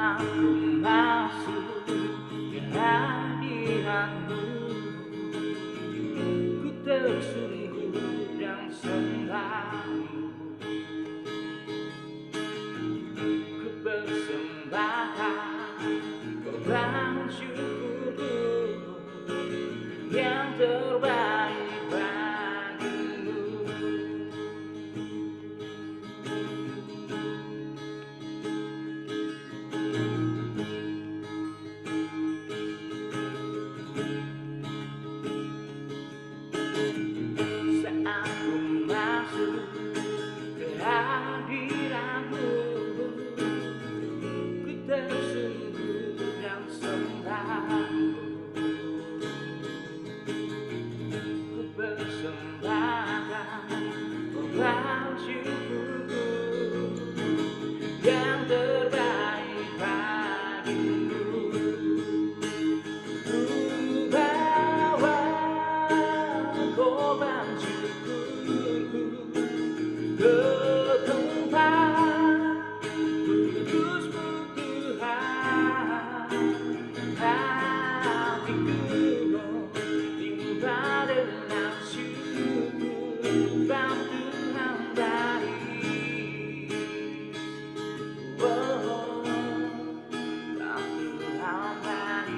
Aku masuk ke hadirat-Mu, ku tersungguh dan sembah-Mu, ku persembahkan korban syukurku yang terbaik bagi-Mu. Aku masuk ke hadirat-Mu, ku tersungguh dan sembah-Mu, ku persembahkan korban syukurku yang terbaik bagi-Mu. Ku bawa korban syukurku ke tempat kudus-Mu Tuhan. Hatiku limpah dengan syukur bab Tuhan baik. Oh, bab Tuhan baik.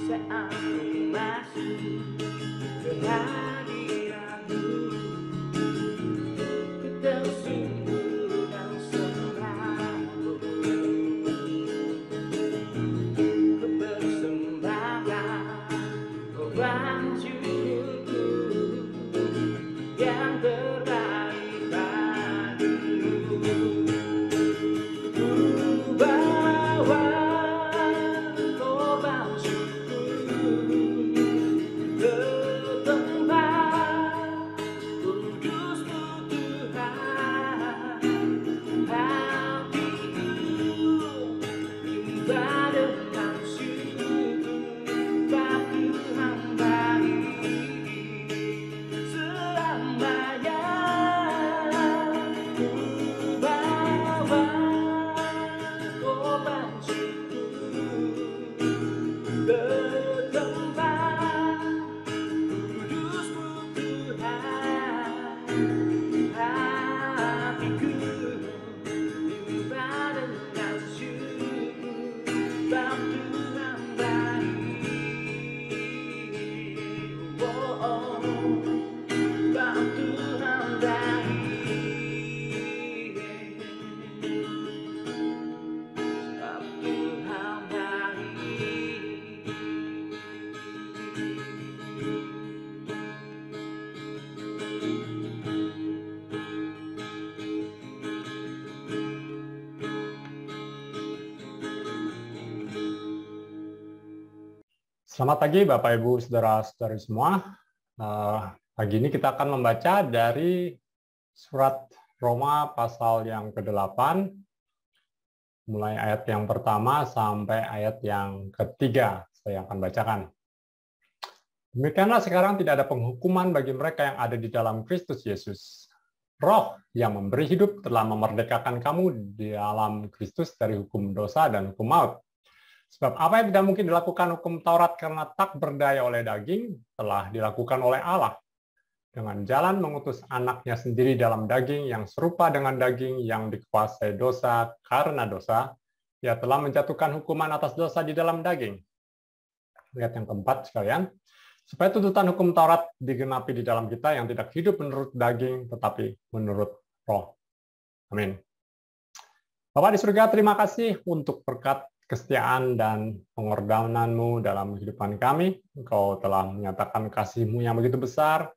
Saat ku masuk ke hadirat-Mu, ku tersungguh dan sembah-Mu, ku persembahkan korban syukurku yang terbaik bagi-Mu. Ku bawa korban syukurku ke tempat kudus-Mu Tuhan. Hatiku limpah dengan syukur bab Tuhan baik. Selamanya ku bawa korban syukur ke tempat kudus-Mu Tuhan. Hatiku limpah dengan syukur bab Tuhan baik. Oh, bab Tuhan baik. Bab Tuhan baik. Selamat pagi Bapak Ibu Saudara-saudari semua. Pagi ini kita akan membaca dari surat Roma pasal yang ke-8, mulai ayat yang pertama sampai ayat yang ketiga. Saya akan bacakan. Demikianlah sekarang tidak ada penghukuman bagi mereka yang ada di dalam Kristus Yesus. Roh yang memberi hidup telah memerdekakan kamu di dalam Kristus dari hukum dosa dan hukum maut. Sebab apa yang tidak mungkin dilakukan hukum Taurat karena tak berdaya oleh daging, telah dilakukan oleh Allah. Dengan jalan mengutus anaknya sendiri dalam daging yang serupa dengan daging yang dikuasai dosa karena dosa, ia telah menjatuhkan hukuman atas dosa di dalam daging. Lihat yang keempat sekalian. Supaya tuntutan hukum Taurat digenapi di dalam kita yang tidak hidup menurut daging, tetapi menurut roh. Amin. Bapak di surga, terima kasih untuk berkat kesetiaan dan pengorbanan-Mu dalam kehidupan kami. Engkau telah menyatakan kasih-Mu yang begitu besar.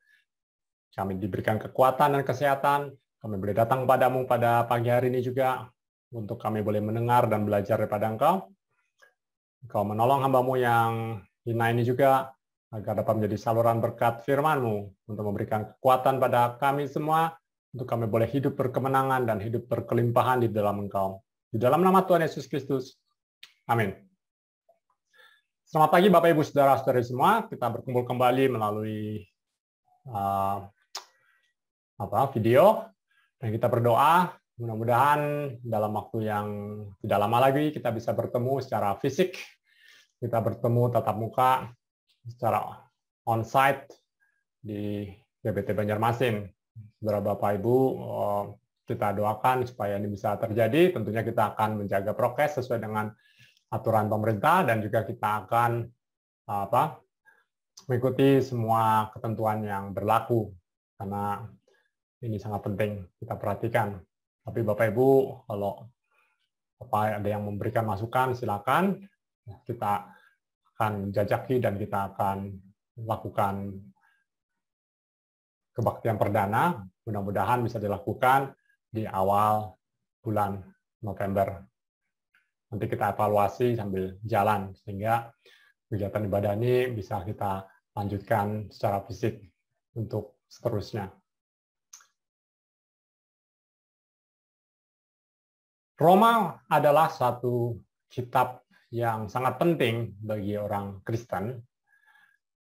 Kami diberikan kekuatan dan kesehatan. Kami boleh datang padamu pada pagi hari ini juga, untuk kami boleh mendengar dan belajar daripada Engkau. Engkau menolong hamba-Mu yang hina ini juga, agar dapat menjadi saluran berkat firman-Mu, untuk memberikan kekuatan pada kami semua, untuk kami boleh hidup berkemenangan dan hidup berkelimpahan di dalam Engkau. Di dalam nama Tuhan Yesus Kristus. Amin. Selamat pagi Bapak Ibu Saudara-saudari semua. Kita berkumpul kembali melalui video, dan kita berdoa mudah-mudahan dalam waktu yang tidak lama lagi kita bisa bertemu secara fisik. Kita bertemu tatap muka secara on-site di GBT Banjarmasin. Saudara Bapak Ibu, kita doakan supaya ini bisa terjadi. Tentunya kita akan menjaga prokes sesuai dengan aturan pemerintah, dan juga kita akan mengikuti semua ketentuan yang berlaku, karena ini sangat penting kita perhatikan. Tapi Bapak Ibu, kalau ada yang memberikan masukan, silakan. Kita akan jajaki dan kita akan lakukan kebaktian perdana. Mudah-mudahan bisa dilakukan di awal bulan November. Nanti kita evaluasi sambil jalan, sehingga kegiatan ibadah ini bisa kita lanjutkan secara fisik untuk seterusnya. Roma adalah satu kitab yang sangat penting bagi orang Kristen.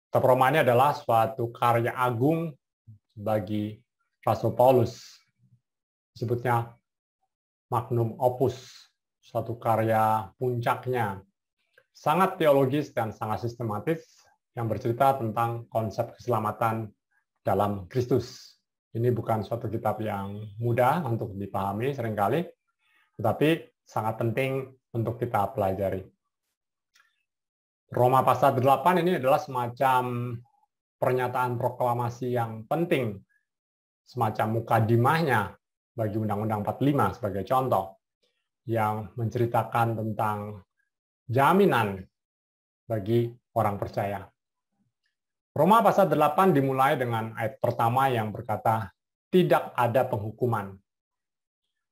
Kitab Roma ini adalah suatu karya agung bagi Rasul Paulus. Disebutnya magnum opus, suatu karya puncaknya. Sangat teologis dan sangat sistematis, yang bercerita tentang konsep keselamatan dalam Kristus. Ini bukan suatu kitab yang mudah untuk dipahami seringkali, tetapi sangat penting untuk kita pelajari. Roma pasal 8 ini adalah semacam pernyataan proklamasi yang penting, semacam mukadimahnya bagi Undang-Undang 45 sebagai contoh, yang menceritakan tentang jaminan bagi orang percaya. Roma pasal 8 dimulai dengan ayat pertama yang berkata, tidak ada penghukuman.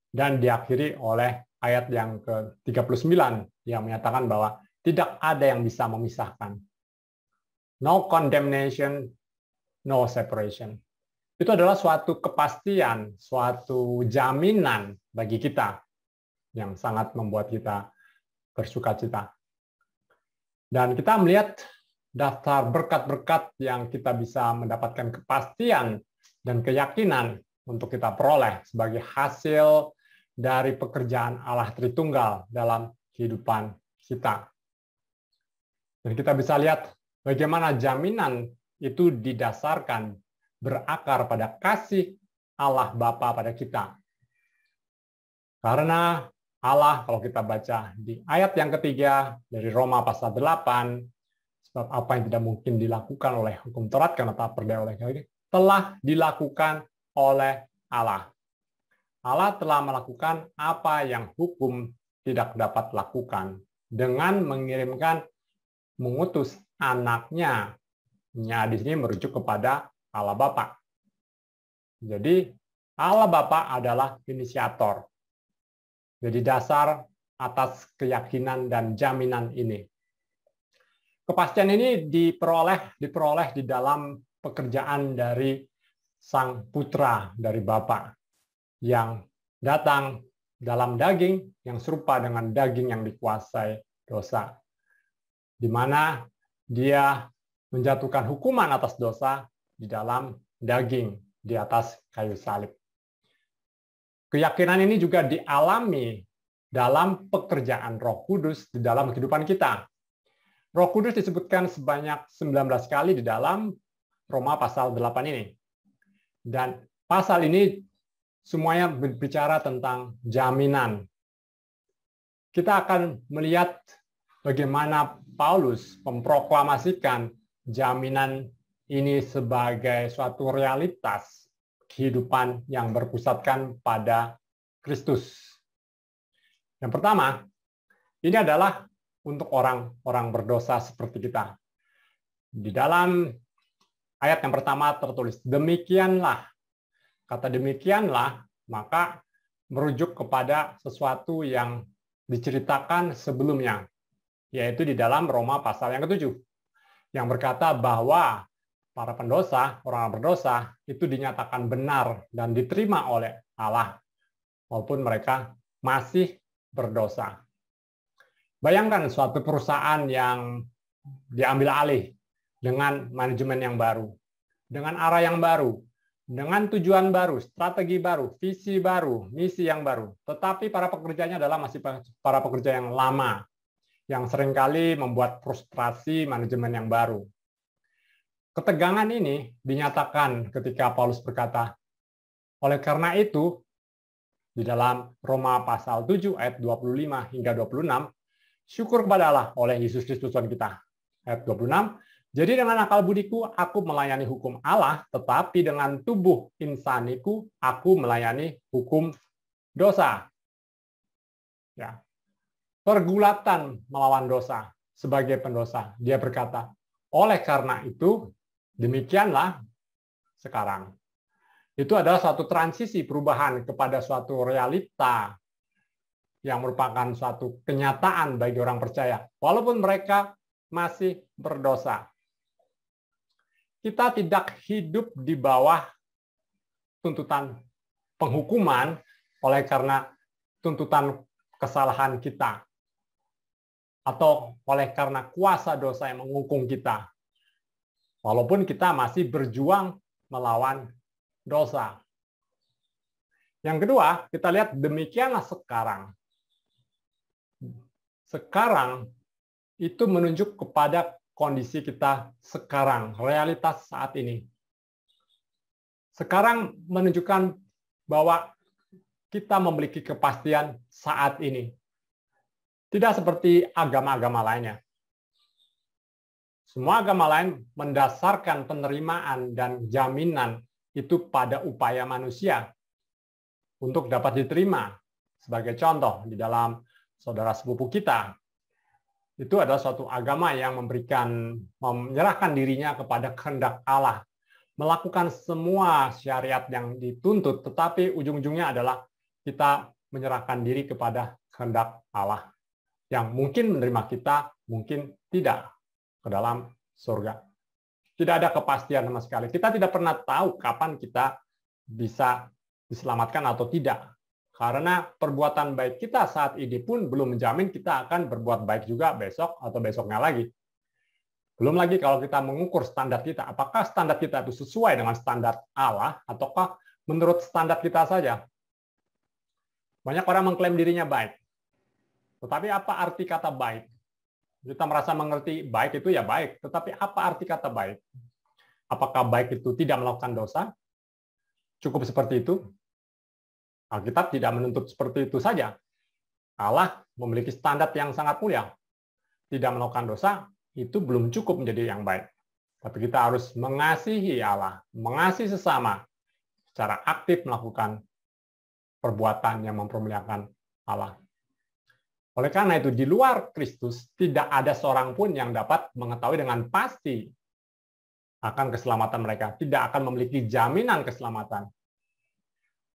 Dan diakhiri oleh ayat yang ke-39 yang menyatakan bahwa tidak ada yang bisa memisahkan. No condemnation, no separation. Itu adalah suatu kepastian, suatu jaminan bagi kita yang sangat membuat kita bersukacita. Dan kita melihat daftar berkat-berkat yang kita bisa mendapatkan kepastian dan keyakinan untuk kita peroleh sebagai hasil dari pekerjaan Allah Tritunggal dalam kehidupan kita. Dan kita bisa lihat bagaimana jaminan itu didasarkan, berakar pada kasih Allah Bapa pada kita. Karena Allah, kalau kita baca di ayat yang ketiga dari Roma pasal 8, sebab apa yang tidak mungkin dilakukan oleh hukum Taurat karena tak berdaya oleh kami, telah dilakukan oleh Allah. Allah telah melakukan apa yang hukum tidak dapat lakukan dengan mengutus anaknya. Di sini merujuk kepada Allah Bapa. Jadi Allah Bapa adalah inisiator. Jadi dasar atas keyakinan dan jaminan ini. Kepastian ini diperoleh di dalam pekerjaan dari Sang Putra dari Bapa, yang datang dalam daging yang serupa dengan daging yang dikuasai dosa, di mana dia menjatuhkan hukuman atas dosa di dalam daging di atas kayu salib. Keyakinan ini juga dialami dalam pekerjaan Roh Kudus di dalam kehidupan kita. Roh Kudus disebutkan sebanyak 19 kali di dalam Roma pasal 8 ini. Dan pasal ini semuanya berbicara tentang jaminan. Kita akan melihat bagaimana Paulus memproklamasikan jaminan ini sebagai suatu realitas kehidupan yang berpusatkan pada Kristus. Yang pertama, Ini adalah untuk orang-orang berdosa seperti kita. Di dalam ayat yang pertama tertulis, demikianlah. Kata demikianlah, maka merujuk kepada sesuatu yang diceritakan sebelumnya, yaitu di dalam Roma pasal yang ke-7, yang berkata bahwa para pendosa, orang berdosa, itu dinyatakan benar dan diterima oleh Allah, walaupun mereka masih berdosa. Bayangkan suatu perusahaan yang diambil alih dengan manajemen yang baru, dengan arah yang baru, dengan tujuan baru, strategi baru, visi baru, misi yang baru. Tetapi para pekerjanya adalah masih para pekerja yang lama, yang seringkali membuat frustrasi manajemen yang baru. Ketegangan ini dinyatakan ketika Paulus berkata, oleh karena itu, di dalam Roma pasal 7 ayat 25 hingga 26, syukur kepada Allah oleh Yesus Kristus Tuhan kita. Ayat 26, jadi dengan akal budiku aku melayani hukum Allah, tetapi dengan tubuh insaniku aku melayani hukum dosa. Ya. Pergulatan melawan dosa sebagai pendosa. Dia berkata, oleh karena itu, demikianlah sekarang. Itu adalah suatu transisi perubahan kepada suatu realita yang merupakan suatu kenyataan bagi orang percaya, walaupun mereka masih berdosa. Kita tidak hidup di bawah tuntutan penghukuman oleh karena tuntutan kesalahan kita, atau oleh karena kuasa dosa yang menghukum kita, walaupun kita masih berjuang melawan dosa. Yang kedua, kita lihat demikianlah sekarang. Sekarang itu menunjuk kepada kondisi kita sekarang, realitas saat ini. Sekarang menunjukkan bahwa kita memiliki kepastian saat ini. Tidak seperti agama-agama lainnya. Semua agama lain mendasarkan penerimaan dan jaminan itu pada upaya manusia untuk dapat diterima. Sebagai contoh, di dalam saudara sepupu kita, itu adalah suatu agama yang menyerahkan dirinya kepada kehendak Allah, melakukan semua syariat yang dituntut, tetapi ujung-ujungnya adalah kita menyerahkan diri kepada kehendak Allah, yang mungkin menerima kita, mungkin tidak ke dalam surga. Tidak ada kepastian sama sekali. Kita tidak pernah tahu kapan kita bisa diselamatkan atau tidak. Karena perbuatan baik kita saat ini pun belum menjamin kita akan berbuat baik juga besok atau besoknya lagi. Belum lagi kalau kita mengukur standar kita, apakah standar kita itu sesuai dengan standar Allah ataukah menurut standar kita saja. Banyak orang mengklaim dirinya baik. Tetapi apa arti kata baik? Kita merasa mengerti baik itu ya baik, tetapi apa arti kata baik? Apakah baik itu tidak melakukan dosa? Cukup seperti itu? Alkitab tidak menuntut seperti itu saja. Allah memiliki standar yang sangat mulia. Tidak melakukan dosa, itu belum cukup menjadi yang baik. Tapi kita harus mengasihi Allah, mengasihi sesama, secara aktif melakukan perbuatan yang mempermuliakan Allah. Oleh karena itu, di luar Kristus, tidak ada seorang pun yang dapat mengetahui dengan pasti akan keselamatan mereka. Tidak akan memiliki jaminan keselamatan.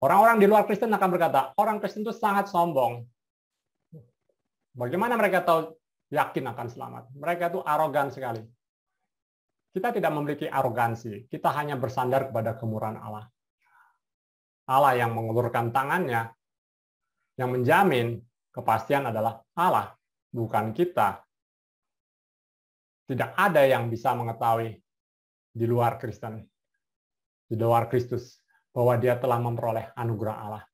Orang-orang di luar Kristen akan berkata, orang Kristen itu sangat sombong. Bagaimana mereka tahu yakin akan selamat? Mereka itu arogan sekali. Kita tidak memiliki arogansi. Kita hanya bersandar kepada kemurahan Allah. Allah yang mengulurkan tangannya, yang menjamin kepastian adalah Allah, bukan kita. Tidak ada yang bisa mengetahui di luar Kristen, di luar Kristus, bahwa dia telah memperoleh anugerah Allah.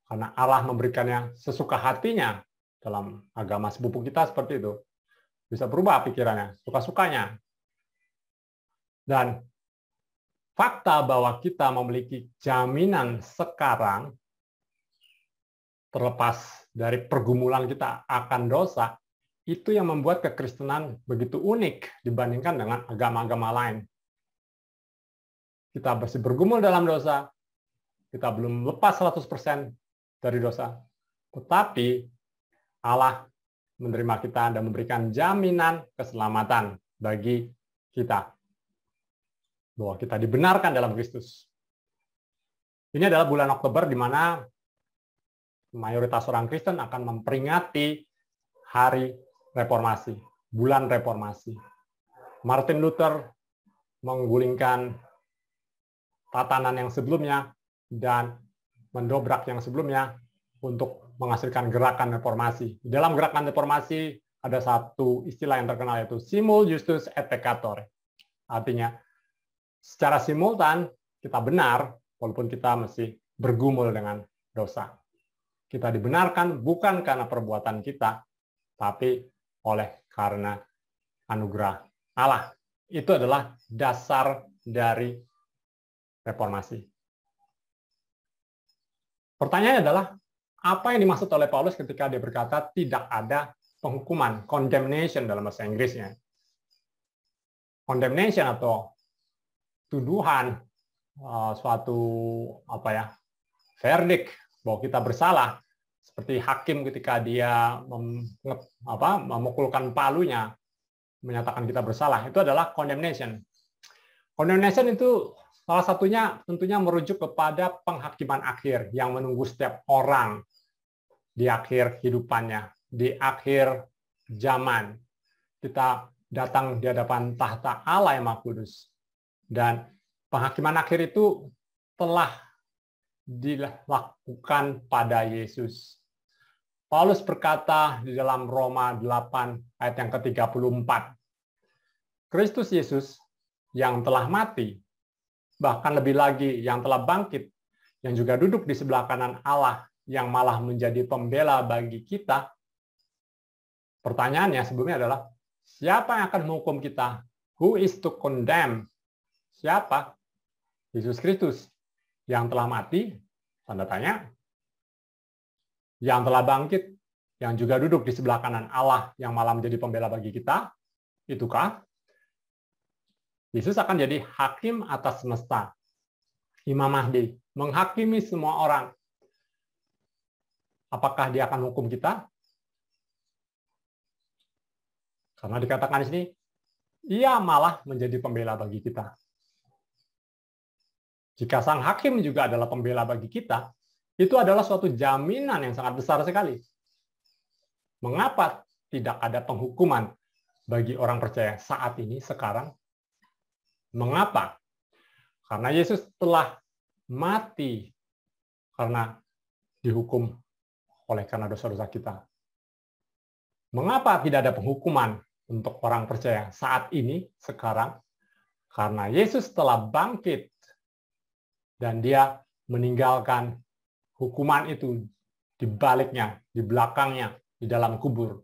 Karena Allah memberikannya sesuka hatinya. Dalam agama sepupu kita seperti itu. Bisa berubah pikirannya, suka-sukanya. Dan fakta bahwa kita memiliki jaminan sekarang, terlepas dari pergumulan kita akan dosa, itu yang membuat kekristenan begitu unik dibandingkan dengan agama-agama lain. Kita masih bergumul dalam dosa, kita belum lepas 100% dari dosa. Tetapi Allah menerima kita dan memberikan jaminan keselamatan bagi kita. Bahwa kita dibenarkan dalam Kristus. Ini adalah bulan Oktober di mana mayoritas orang Kristen akan memperingati hari reformasi, bulan reformasi. Martin Luther menggulingkan tatanan yang sebelumnya dan mendobrak yang sebelumnya untuk menghasilkan gerakan reformasi. Di dalam gerakan reformasi ada satu istilah yang terkenal, yaitu simul justus et peccator. Artinya, secara simultan kita benar, walaupun kita masih bergumul dengan dosa. Kita dibenarkan bukan karena perbuatan kita, tapi oleh karena anugerah Allah. Itu adalah dasar dari reformasi. Pertanyaannya adalah, apa yang dimaksud oleh Paulus ketika dia berkata tidak ada penghukuman, condemnation dalam bahasa Inggrisnya. Condemnation atau tuduhan, suatu verdict bahwa kita bersalah, seperti hakim ketika dia memukulkan palunya menyatakan kita bersalah, itu adalah condemnation. Condemnation itu salah satunya tentunya merujuk kepada penghakiman akhir yang menunggu setiap orang di akhir hidupannya, di akhir zaman. Kita datang di hadapan tahta Allah yang Maha Kudus. Dan penghakiman akhir itu telah dilakukan pada Yesus. Paulus berkata di dalam Roma 8 ayat yang ke-34, Kristus Yesus yang telah mati, bahkan lebih lagi yang telah bangkit, yang juga duduk di sebelah kanan Allah, yang malah menjadi pembela bagi kita. Pertanyaannya sebelumnya adalah, siapa yang akan menghukum kita? Who is to condemn? Siapa? Yesus Kristus yang telah mati, tanda tanya, yang telah bangkit, yang juga duduk di sebelah kanan Allah, yang malah menjadi pembela bagi kita, itukah? Yesus akan jadi hakim atas semesta. Imam Mahdi menghakimi semua orang. Apakah dia akan hukum kita? Karena dikatakan di sini, ia malah menjadi pembela bagi kita. Jika sang hakim juga adalah pembela bagi kita, itu adalah suatu jaminan yang sangat besar sekali. Mengapa tidak ada penghukuman bagi orang percaya saat ini, sekarang? Mengapa? Karena Yesus telah mati karena dihukum oleh karena dosa-dosa kita. Mengapa tidak ada penghukuman untuk orang percaya saat ini, sekarang? Karena Yesus telah bangkit dan dia meninggalkan hukuman itu di baliknya, di belakangnya, di dalam kubur.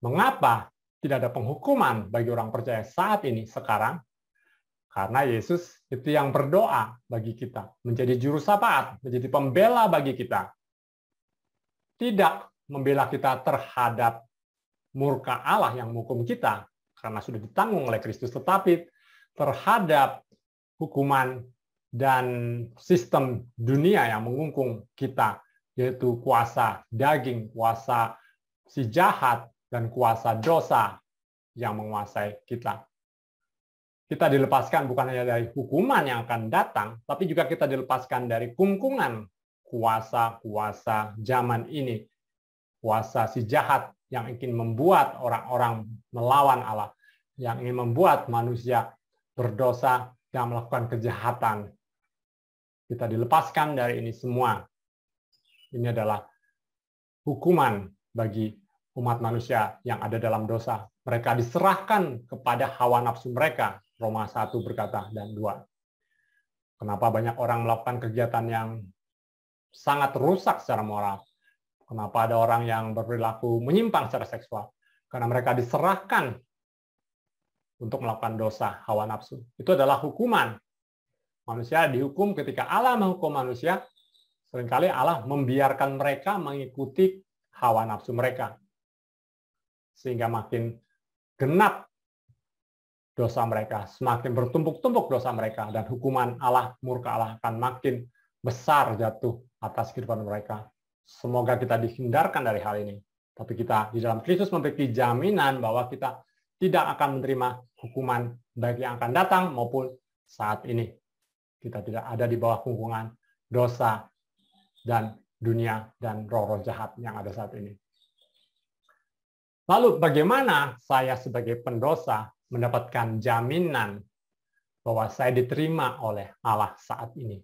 Mengapa tidak ada penghukuman bagi orang percaya saat ini, sekarang? Karena Yesus itu yang berdoa bagi kita, menjadi juru syafaat, menjadi pembela bagi kita. Tidak membela kita terhadap murka Allah yang menghukum kita, karena sudah ditanggung oleh Kristus, tetapi terhadap hukuman dan sistem dunia yang mengungkung kita, yaitu kuasa daging, kuasa si jahat, dan kuasa dosa yang menguasai kita. Kita dilepaskan bukan hanya dari hukuman yang akan datang, tapi juga kita dilepaskan dari kungkungan kuasa-kuasa zaman ini, kuasa si jahat yang ingin membuat orang-orang melawan Allah, yang ingin membuat manusia berdosa dan melakukan kejahatan. Kita dilepaskan dari ini semua. Ini adalah hukuman bagi umat manusia yang ada dalam dosa. Mereka diserahkan kepada hawa nafsu mereka. Roma 1 berkata dan 2. Kenapa banyak orang melakukan kegiatan yang sangat rusak secara moral? Kenapa ada orang yang berperilaku menyimpang secara seksual? Karena mereka diserahkan untuk melakukan dosa hawa nafsu. Itu adalah hukuman. Manusia dihukum ketika Allah menghukum manusia. Seringkali Allah membiarkan mereka mengikuti hawa nafsu mereka. Sehingga makin genap dosa mereka, semakin bertumpuk-tumpuk dosa mereka, dan hukuman Allah, murka Allah akan makin besar jatuh atas kehidupan mereka. Semoga kita dihindarkan dari hal ini. Tapi kita di dalam Kristus memiliki jaminan bahwa kita tidak akan menerima hukuman baik yang akan datang maupun saat ini. Kita tidak ada di bawah kungkungan dosa dan dunia dan roh-roh jahat yang ada saat ini. Lalu bagaimana saya sebagai pendosa mendapatkan jaminan bahwa saya diterima oleh Allah saat ini?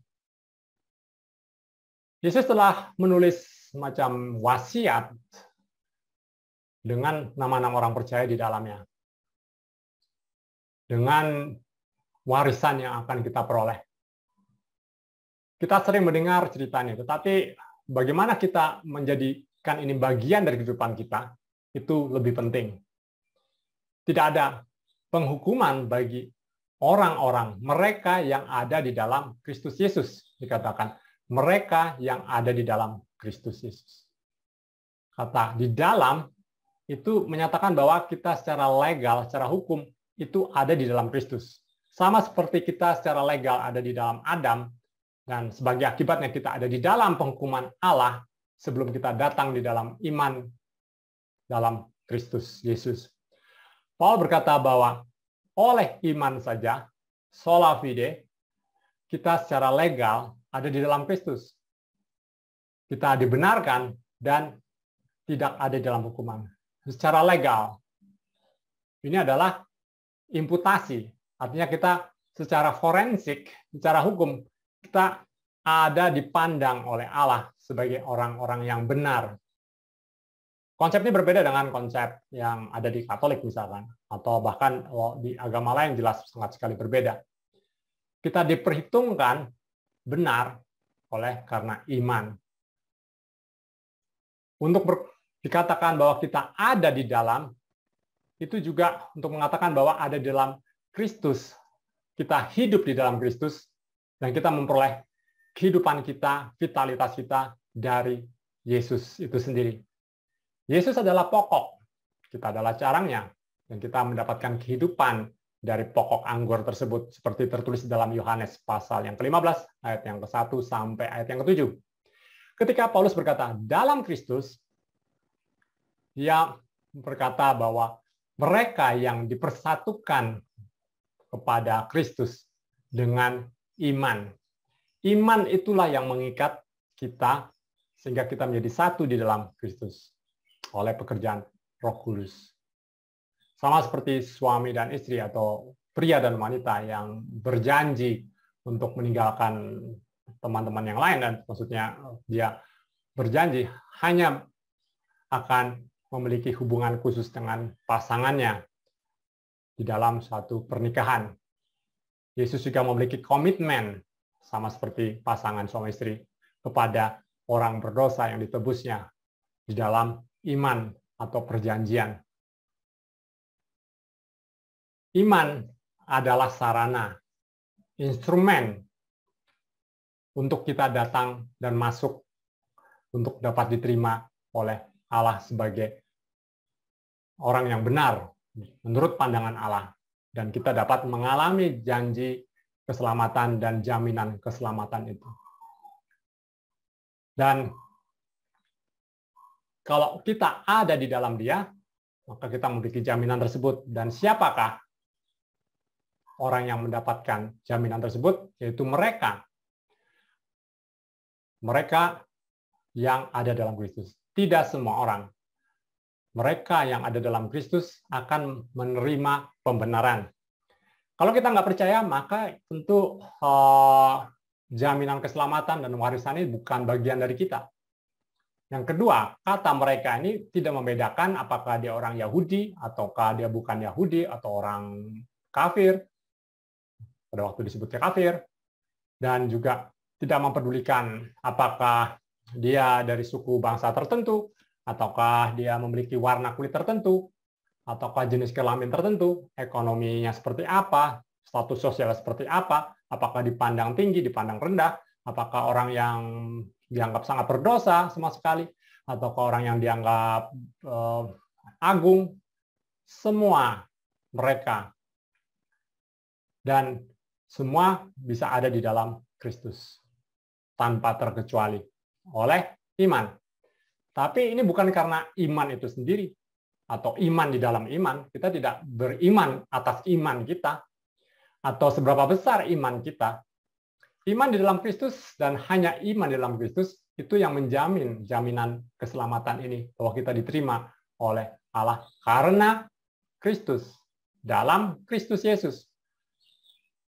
Yesus telah menulis semacam wasiat dengan nama-nama orang percaya di dalamnya. Dengan warisan yang akan kita peroleh. Kita sering mendengar ceritanya, tetapi bagaimana kita menjadikan ini bagian dari kehidupan kita, itu lebih penting. Tidak ada penghukuman bagi orang-orang, mereka yang ada di dalam Kristus Yesus. Dikatakan, mereka yang ada di dalam Kristus Yesus. Kata di dalam, itu menyatakan bahwa kita secara legal, secara hukum, itu ada di dalam Kristus. Sama seperti kita secara legal ada di dalam Adam, dan sebagai akibatnya kita ada di dalam penghukuman Allah sebelum kita datang di dalam iman dalam Kristus Yesus. Paul berkata bahwa oleh iman saja, sola fide, kita secara legal ada di dalam Kristus. Kita dibenarkan dan tidak ada di dalam hukuman. Secara legal, ini adalah imputasi. Artinya kita secara forensik, secara hukum, kita ada dipandang oleh Allah sebagai orang-orang yang benar. Konsep ini berbeda dengan konsep yang ada di Katolik misalkan, atau bahkan di agama lain jelas sangat sekali berbeda. Kita diperhitungkan benar oleh karena iman. Untuk dikatakan bahwa kita ada di dalam, itu juga untuk mengatakan bahwa ada di dalam Kristus. Kita hidup di dalam Kristus, dan kita memperoleh kehidupan kita, vitalitas kita dari Yesus itu sendiri. Yesus adalah pokok, kita adalah carangnya, dan kita mendapatkan kehidupan dari pokok anggur tersebut, seperti tertulis dalam Yohanes pasal yang ke-15, ayat yang ke-1 sampai ayat yang ke-7. Ketika Paulus berkata, dalam Kristus, dia berkata bahwa mereka yang dipersatukan kepada Kristus dengan iman. Iman itulah yang mengikat kita sehingga kita menjadi satu di dalam Kristus oleh pekerjaan Roh Kudus. Sama seperti suami dan istri atau pria dan wanita yang berjanji untuk meninggalkan teman-teman yang lain, dan maksudnya dia berjanji hanya akan memiliki hubungan khusus dengan pasangannya di dalam suatu pernikahan. Yesus juga memiliki komitmen sama seperti pasangan suami istri kepada orang berdosa yang ditebusnya di dalam iman atau perjanjian. Iman adalah sarana, instrumen untuk kita datang dan masuk untuk dapat diterima oleh Allah sebagai orang yang benar menurut pandangan Allah, dan kita dapat mengalami janji keselamatan dan jaminan keselamatan itu. Dan kalau kita ada di dalam Dia, maka kita memiliki jaminan tersebut. Dan siapakah orang yang mendapatkan jaminan tersebut? Yaitu mereka. Mereka yang ada dalam Kristus. Tidak semua orang. Mereka yang ada dalam Kristus akan menerima pembenaran. Kalau kita nggak percaya, maka tentu jaminan keselamatan dan warisan ini bukan bagian dari kita. Yang kedua, kata mereka ini tidak membedakan apakah dia orang Yahudi, ataukah dia bukan Yahudi, atau orang kafir, pada waktu disebutnya kafir, dan juga tidak mempedulikan apakah dia dari suku bangsa tertentu, ataukah dia memiliki warna kulit tertentu, ataukah jenis kelamin tertentu, ekonominya seperti apa, status sosial seperti apa, apakah dipandang tinggi, dipandang rendah, apakah orang yang dianggap sangat berdosa sama sekali, ataukah orang yang dianggap agung, semua mereka. Dan semua bisa ada di dalam Kristus, tanpa terkecuali, oleh iman. Tapi ini bukan karena iman itu sendiri, atau iman di dalam iman. Kita tidak beriman atas iman kita, atau seberapa besar iman kita. Iman di dalam Kristus dan hanya iman di dalam Kristus itu yang menjamin jaminan keselamatan ini, bahwa kita diterima oleh Allah karena Kristus, dalam Kristus Yesus.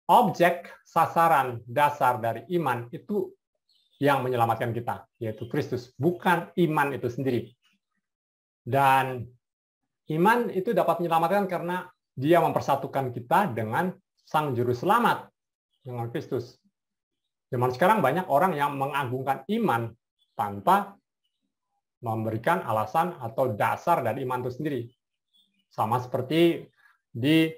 Objek, sasaran, dasar dari iman itu yang menyelamatkan kita, yaitu Kristus, bukan iman itu sendiri. Dan iman itu dapat menyelamatkan karena dia mempersatukan kita dengan Sang Juru Selamat, dengan Kristus. Zaman sekarang banyak orang yang mengagungkan iman tanpa memberikan alasan atau dasar dari iman itu sendiri. Sama seperti di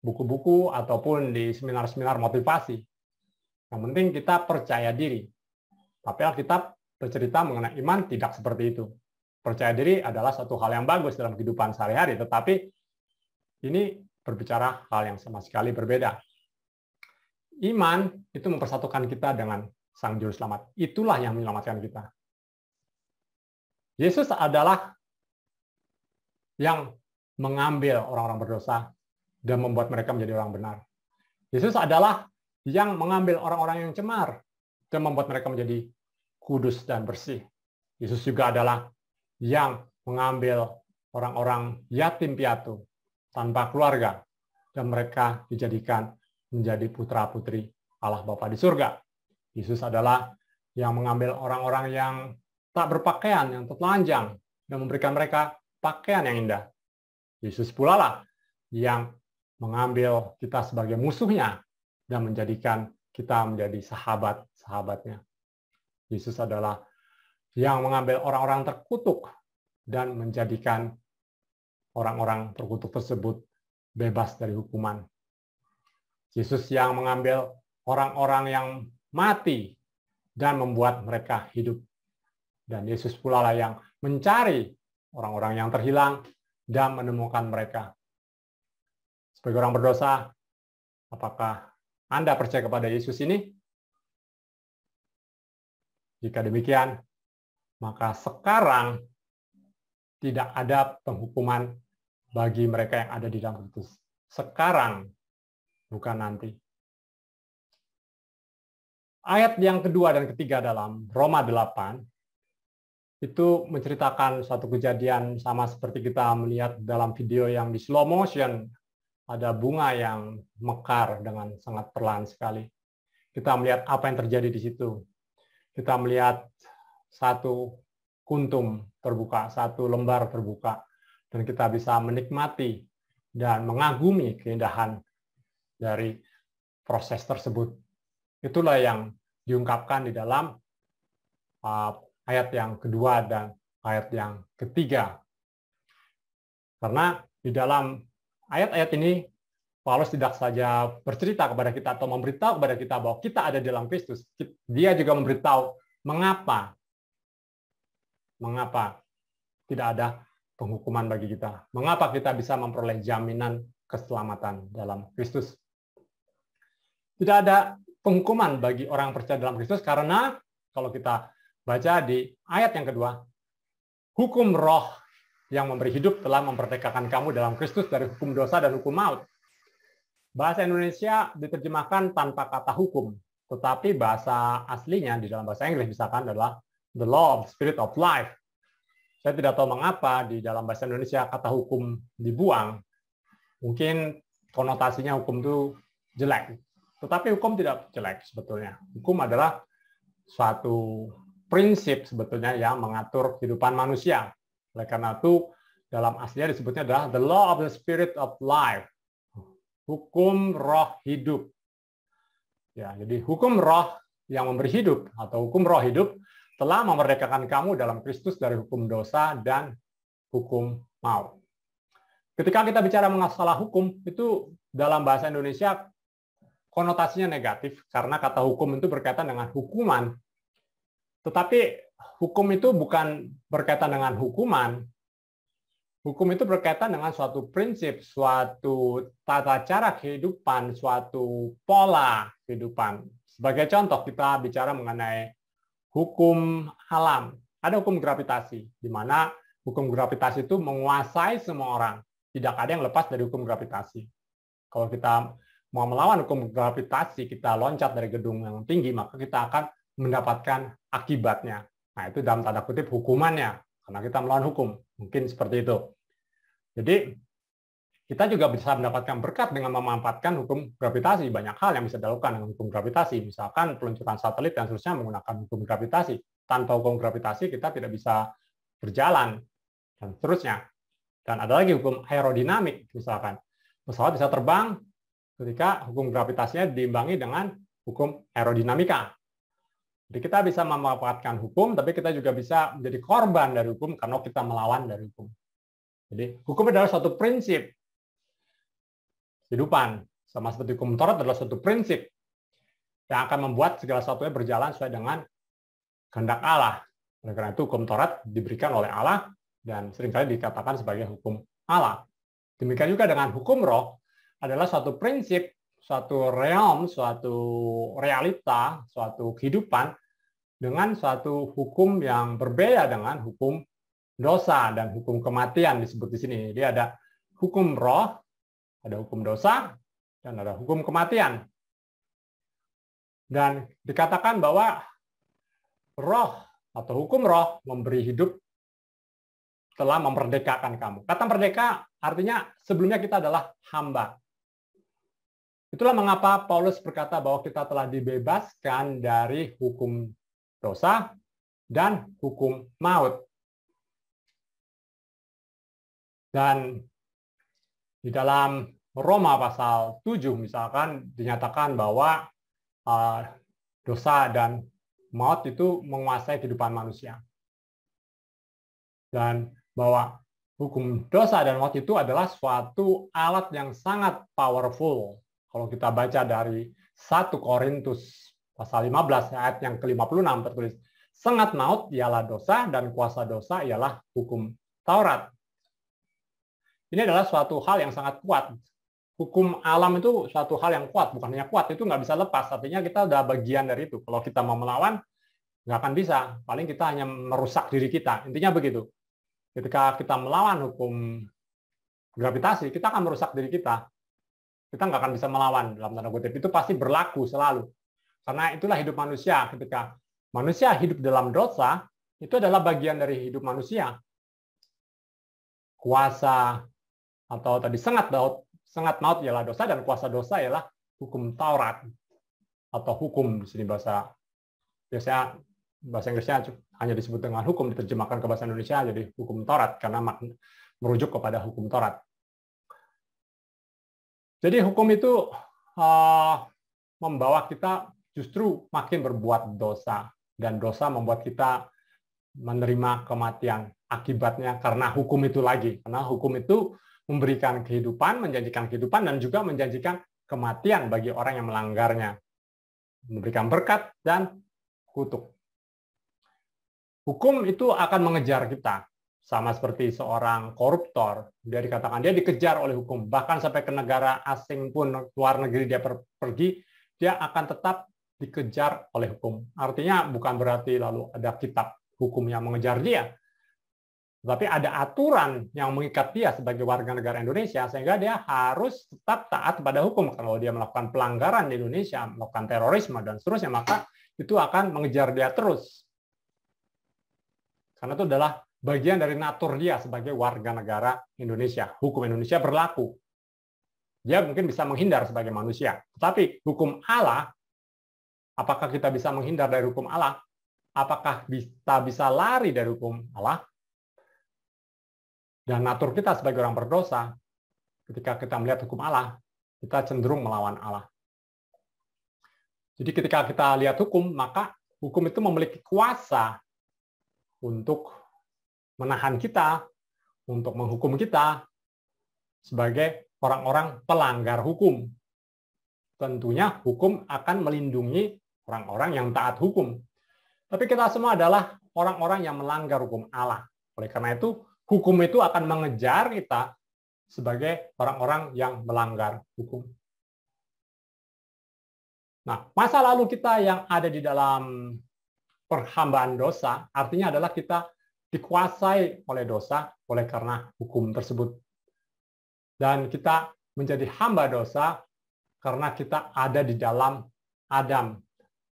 buku-buku ataupun di seminar-seminar motivasi. Yang penting kita percaya diri. Tapi Alkitab bercerita mengenai iman tidak seperti itu. Percaya diri adalah satu hal yang bagus dalam kehidupan sehari-hari, tetapi ini berbicara hal yang sama sekali berbeda. Iman itu mempersatukan kita dengan Sang Juru Selamat. Itulah yang menyelamatkan kita. Yesus adalah yang mengambil orang-orang berdosa dan membuat mereka menjadi orang benar. Yesus adalah yang mengambil orang-orang yang cemar dan membuat mereka menjadi kudus dan bersih. Yesus juga adalah yang mengambil orang-orang yatim piatu tanpa keluarga dan mereka dijadikan menjadi putra-putri Allah Bapa di surga. Yesus adalah yang mengambil orang-orang yang tak berpakaian, yang telanjang, dan memberikan mereka pakaian yang indah. Yesus pula lah yang mengambil kita sebagai musuhnya dan menjadikan kita menjadi sahabat-sahabatnya. Yesus adalah yang mengambil orang-orang terkutuk dan menjadikan orang-orang terkutuk tersebut bebas dari hukuman. Yesus yang mengambil orang-orang yang mati dan membuat mereka hidup. Dan Yesus pula lah yang mencari orang-orang yang terhilang dan menemukan mereka. Sebagai orang berdosa, apakah Anda percaya kepada Yesus ini? Jika demikian, maka sekarang tidak ada penghukuman bagi mereka yang ada di dalam Kristus. Sekarang, bukan nanti. Ayat yang kedua dan ketiga dalam Roma 8 itu menceritakan suatu kejadian sama seperti kita melihat dalam video yang di slow motion. Ada bunga yang mekar dengan sangat perlahan sekali. Kita melihat apa yang terjadi di situ. Kita melihat satu kuntum terbuka, satu lembar terbuka, dan kita bisa menikmati dan mengagumi keindahan dari proses tersebut. Itulah yang diungkapkan di dalam ayat yang kedua dan ayat yang ketiga. Karena di dalam ayat-ayat ini, Paulus tidak saja bercerita kepada kita atau memberitahu kepada kita bahwa kita ada di dalam Kristus. Dia juga memberitahu mengapa tidak ada penghukuman bagi kita. Mengapa kita bisa memperoleh jaminan keselamatan dalam Kristus. Tidak ada penghukuman bagi orang yang percaya dalam Kristus karena kalau kita baca di ayat yang kedua, hukum roh yang memberi hidup telah memperdekakan kamu dalam Kristus dari hukum dosa dan hukum maut. Bahasa Indonesia diterjemahkan tanpa kata hukum, tetapi bahasa aslinya di dalam bahasa Inggris misalkan adalah the law of the spirit of life. Saya tidak tahu mengapa di dalam bahasa Indonesia kata hukum dibuang. Mungkin konotasinya hukum itu jelek. Tetapi hukum tidak jelek sebetulnya. Hukum adalah suatu prinsip sebetulnya yang mengatur kehidupan manusia. Oleh karena itu, dalam aslinya disebutnya adalah the law of the spirit of life. Hukum roh hidup. Ya, jadi hukum roh yang memberi hidup atau hukum roh hidup telah memerdekakan kamu dalam Kristus dari hukum dosa dan hukum maut. Ketika kita bicara masalah hukum, itu dalam bahasa Indonesia konotasinya negatif karena kata hukum itu berkaitan dengan hukuman. Tetapi hukum itu bukan berkaitan dengan hukuman. Hukum itu berkaitan dengan suatu prinsip, suatu tata cara kehidupan, suatu pola kehidupan. Sebagai contoh, kita bicara mengenai hukum alam. ada hukum gravitasi, di mana hukum gravitasi itu menguasai semua orang. Tidak ada yang lepas dari hukum gravitasi. Kalau kita mau melawan hukum gravitasi, kita loncat dari gedung yang tinggi, maka kita akan mendapatkan akibatnya. Nah, itu dalam tanda kutip hukumannya, karena kita melawan hukum. Mungkin seperti itu. Jadi, kita juga bisa mendapatkan berkat dengan memanfaatkan hukum gravitasi. Banyak hal yang bisa dilakukan dengan hukum gravitasi. Misalkan peluncuran satelit dan seterusnya menggunakan hukum gravitasi. Tanpa hukum gravitasi, kita tidak bisa berjalan, dan seterusnya. Dan ada lagi hukum aerodinamik, misalkan. Pesawat bisa terbang ketika hukum gravitasinya diimbangi dengan hukum aerodinamika. Jadi kita bisa memanfaatkan hukum, tapi kita juga bisa menjadi korban dari hukum karena kita melawan dari hukum. Jadi hukum adalah suatu prinsip kehidupan. Sama seperti hukum Taurat adalah suatu prinsip yang akan membuat segala sesuatunya berjalan sesuai dengan kehendak Allah. Oleh karena itu hukum Taurat diberikan oleh Allah dan seringkali dikatakan sebagai hukum Allah. Demikian juga dengan hukum roh, adalah suatu prinsip, suatu realm, suatu realita, suatu kehidupan dengan suatu hukum yang berbeda dengan hukum dosa dan hukum kematian disebut di sini. Jadi ada hukum roh, ada hukum dosa, dan ada hukum kematian. Dan dikatakan bahwa roh atau hukum roh memberi hidup telah memerdekakan kamu. Kata merdeka artinya sebelumnya kita adalah hamba. Itulah mengapa Paulus berkata bahwa kita telah dibebaskan dari hukum dosa dan hukum maut. Dan di dalam Roma pasal 7 misalkan dinyatakan bahwa dosa dan maut itu menguasai kehidupan manusia. Dan bahwa hukum dosa dan maut itu adalah suatu alat yang sangat powerful. Kalau kita baca dari 1 Korintus pasal 15 ayat yang ke-56 tertulis, sengat maut ialah dosa dan kuasa dosa ialah hukum Taurat. Ini adalah suatu hal yang sangat kuat. Hukum alam itu suatu hal yang kuat, bukan hanya kuat, itu nggak bisa lepas. Artinya kita udah bagian dari itu. Kalau kita mau melawan, nggak akan bisa. Paling kita hanya merusak diri kita. Intinya begitu. Ketika kita melawan hukum gravitasi, kita akan merusak diri kita. Kita nggak akan bisa melawan, dalam tanda kutip. Itu pasti berlaku selalu. Karena itulah hidup manusia. Ketika manusia hidup dalam dosa, itu adalah bagian dari hidup manusia. Kuasa atau tadi sengat maut ialah dosa dan kuasa dosa ialah hukum Taurat atau hukum di sini bahasa Inggrisnya hanya disebut dengan hukum, diterjemahkan ke bahasa Indonesia jadi hukum Taurat karena merujuk kepada hukum Taurat. Jadi hukum itu membawa kita justru makin berbuat dosa, dan dosa membuat kita menerima kematian akibatnya karena hukum itu lagi. Karena hukum itu memberikan kehidupan, menjanjikan kehidupan, dan juga menjanjikan kematian bagi orang yang melanggarnya. Memberikan berkat dan kutuk. Hukum itu akan mengejar kita. Sama seperti seorang koruptor. Dia dikatakan dia dikejar oleh hukum. Bahkan sampai ke negara asing pun, luar negeri dia pergi, dia akan tetap dikejar oleh hukum. Artinya bukan berarti lalu ada kitab hukum yang mengejar dia. Tapi ada aturan yang mengikat dia sebagai warga negara Indonesia, sehingga dia harus tetap taat pada hukum. Kalau dia melakukan pelanggaran di Indonesia, melakukan terorisme, dan seterusnya, maka itu akan mengejar dia terus. Karena itu adalah bagian dari natur dia sebagai warga negara Indonesia. Hukum Indonesia berlaku. Dia mungkin bisa menghindar sebagai manusia. Tetapi hukum Allah, apakah kita bisa menghindar dari hukum Allah? Apakah kita bisa lari dari hukum Allah? Dan natur kita sebagai orang berdosa, ketika kita melihat hukum Allah, kita cenderung melawan Allah. Jadi ketika kita lihat hukum, maka hukum itu memiliki kuasa untuk menahan kita, untuk menghukum kita sebagai orang-orang pelanggar hukum. Tentunya hukum akan melindungi orang-orang yang taat hukum. Tapi kita semua adalah orang-orang yang melanggar hukum Allah. Oleh karena itu, hukum itu akan mengejar kita sebagai orang-orang yang melanggar hukum. Nah, masa lalu kita yang ada di dalam perhambaan dosa, artinya adalah kita dikuasai oleh dosa oleh karena hukum tersebut. Dan kita menjadi hamba dosa karena kita ada di dalam Adam.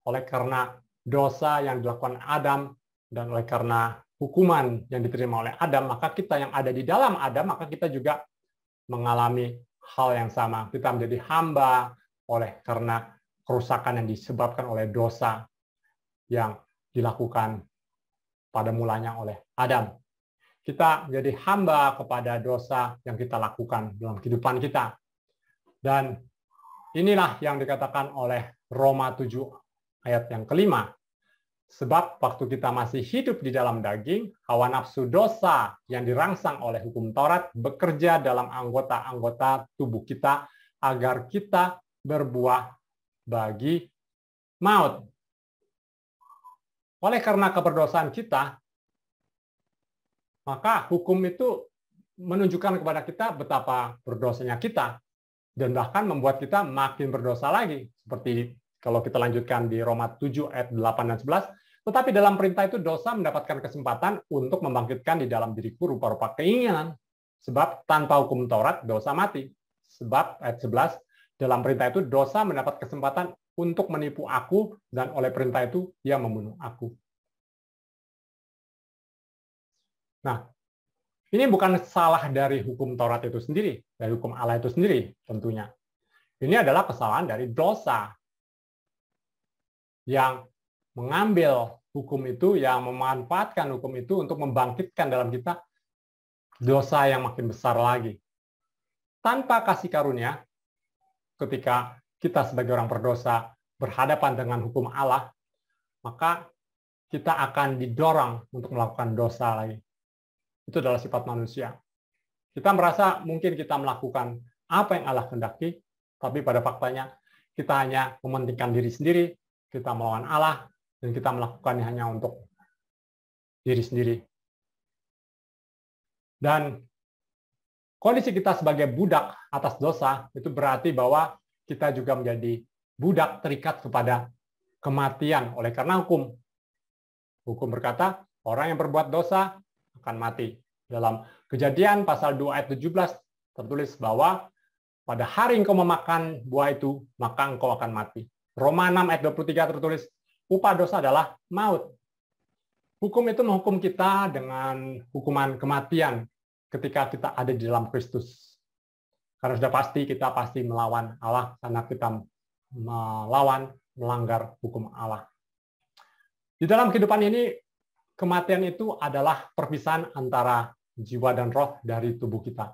Oleh karena dosa yang dilakukan Adam dan oleh karena hukuman yang diterima oleh Adam, maka kita yang ada di dalam Adam, maka kita juga mengalami hal yang sama. Kita menjadi hamba oleh karena kerusakan yang disebabkan oleh dosa yang dilakukan pada mulanya oleh Adam. Kita menjadi hamba kepada dosa yang kita lakukan dalam kehidupan kita. Dan inilah yang dikatakan oleh Roma 7 ayat yang kelima. Sebab waktu kita masih hidup di dalam daging, hawa nafsu dosa yang dirangsang oleh hukum Taurat bekerja dalam anggota-anggota tubuh kita agar kita berbuah bagi maut. Oleh karena keberdosaan kita, maka hukum itu menunjukkan kepada kita betapa berdosanya kita, dan bahkan membuat kita makin berdosa lagi. Seperti kalau kita lanjutkan di Roma 7 ayat 8 dan 11, tetapi dalam perintah itu dosa mendapatkan kesempatan untuk membangkitkan di dalam diriku rupa-rupa keinginan. Sebab tanpa hukum Taurat, dosa mati. Sebab ayat 11, dalam perintah itu dosa mendapat kesempatan untuk menipu aku, dan oleh perintah itu ia membunuh aku. Nah, ini bukan salah dari hukum Taurat itu sendiri, dari hukum Allah itu sendiri tentunya. Ini adalah kesalahan dari dosa yang mengambil hukum itu, yang memanfaatkan hukum itu untuk membangkitkan dalam kita dosa yang makin besar lagi. Tanpa kasih karunia, ketika kita sebagai orang berdosa berhadapan dengan hukum Allah, maka kita akan didorong untuk melakukan dosa lagi. Itu adalah sifat manusia. Kita merasa mungkin kita melakukan apa yang Allah kehendaki, tapi pada faktanya kita hanya mementingkan diri sendiri, kita melawan Allah, dan kita melakukannya hanya untuk diri sendiri. Dan kondisi kita sebagai budak atas dosa, itu berarti bahwa kita juga menjadi budak terikat kepada kematian oleh karena hukum. Hukum berkata, orang yang berbuat dosa akan mati. Dalam Kejadian pasal 2 ayat 17 tertulis bahwa pada hari engkau memakan buah itu, maka engkau akan mati. Roma 6 ayat 23 tertulis, upah dosa adalah maut. Hukum itu menghukum kita dengan hukuman kematian ketika kita ada di dalam Kristus. Karena sudah pasti kita pasti melawan Allah, karena kita melanggar hukum Allah. Di dalam kehidupan ini, kematian itu adalah perpisahan antara jiwa dan roh dari tubuh kita.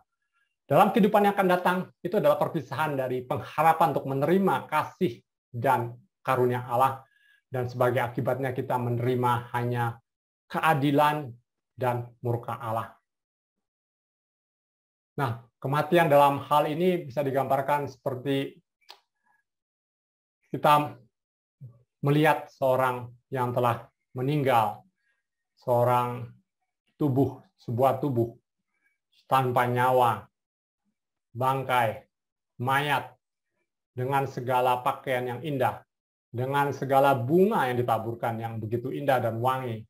Dalam kehidupan yang akan datang, itu adalah perpisahan dari pengharapan untuk menerima kasih dan karunia Allah, dan sebagai akibatnya kita menerima hanya keadilan dan murka Allah. Nah, kematian dalam hal ini bisa digambarkan seperti kita melihat seorang yang telah meninggal, seorang tubuh, sebuah tubuh tanpa nyawa, bangkai, mayat, dengan segala pakaian yang indah, dengan segala bunga yang ditaburkan yang begitu indah dan wangi.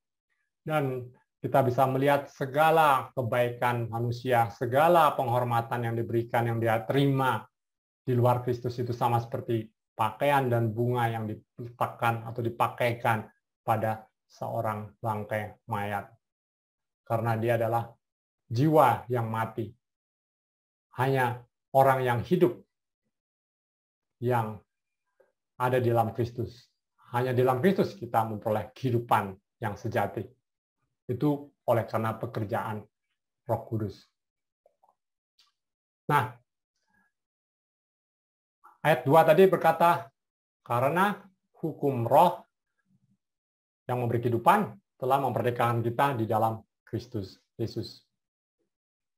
Dan kita bisa melihat segala kebaikan manusia, segala penghormatan yang diberikan, yang dia terima di luar Kristus itu sama seperti pakaian dan bunga yang diletakkan atau dipakaikan pada seorang bangkai mayat. Karena dia adalah jiwa yang mati. Hanya orang yang hidup yang ada di dalam Kristus. Hanya di dalam Kristus kita memperoleh kehidupan yang sejati. Itu oleh karena pekerjaan Roh Kudus. Nah, ayat 2 tadi berkata, karena hukum roh yang memberi kehidupan telah memperdekakan kita di dalam Kristus Yesus.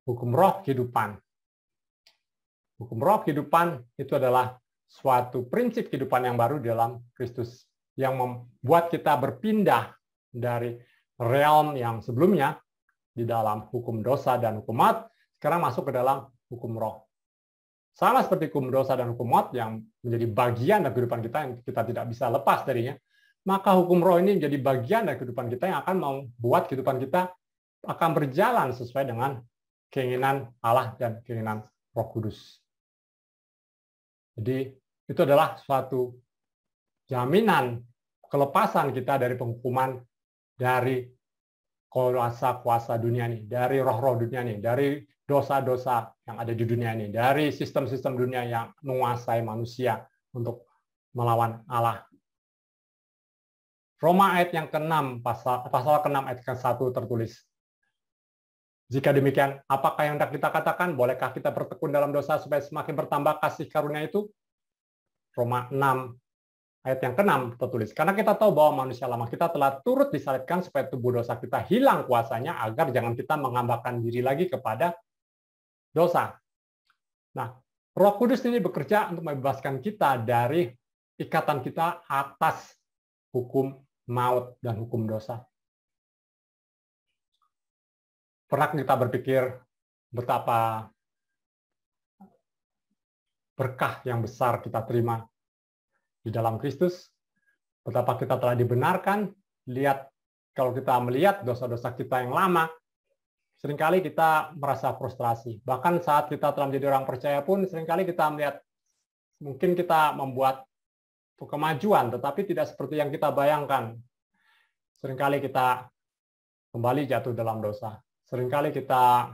Hukum roh kehidupan. Hukum roh kehidupan itu adalah suatu prinsip kehidupan yang baru dalam Kristus, yang membuat kita berpindah dari realm yang sebelumnya di dalam hukum dosa dan hukum maut, sekarang masuk ke dalam hukum roh. Sama seperti hukum dosa dan hukum maut yang menjadi bagian dari kehidupan kita yang kita tidak bisa lepas darinya, maka hukum roh ini menjadi bagian dari kehidupan kita yang akan membuat kehidupan kita akan berjalan sesuai dengan keinginan Allah dan keinginan Roh Kudus. Jadi itu adalah suatu jaminan kelepasan kita dari penghukuman dari kuasa-kuasa dunia ini, dari roh-roh dunia ini, dari dosa-dosa yang ada di dunia ini, dari sistem-sistem dunia yang menguasai manusia untuk melawan Allah. Roma ayat yang ke-6, pasal ke-6 ayat ke-1 tertulis, jika demikian, apakah yang hendak kita katakan? Bolehkah kita bertekun dalam dosa supaya semakin bertambah kasih karunia itu? Roma 6 ayat yang ke-6 tertulis. Karena kita tahu bahwa manusia lama kita telah turut disalibkan supaya tubuh dosa kita hilang kuasanya agar jangan kita menghambakan diri lagi kepada dosa. Nah, Roh Kudus ini bekerja untuk membebaskan kita dari ikatan kita atas hukum maut dan hukum dosa. Pernah kita berpikir betapa berkah yang besar kita terima di dalam Kristus, betapa kita telah dibenarkan. Lihat, kalau kita melihat dosa-dosa kita yang lama, seringkali kita merasa frustrasi. Bahkan saat kita telah menjadi orang percaya pun, seringkali kita melihat, mungkin kita membuat kemajuan, tetapi tidak seperti yang kita bayangkan. Seringkali kita kembali jatuh dalam dosa. Seringkali kita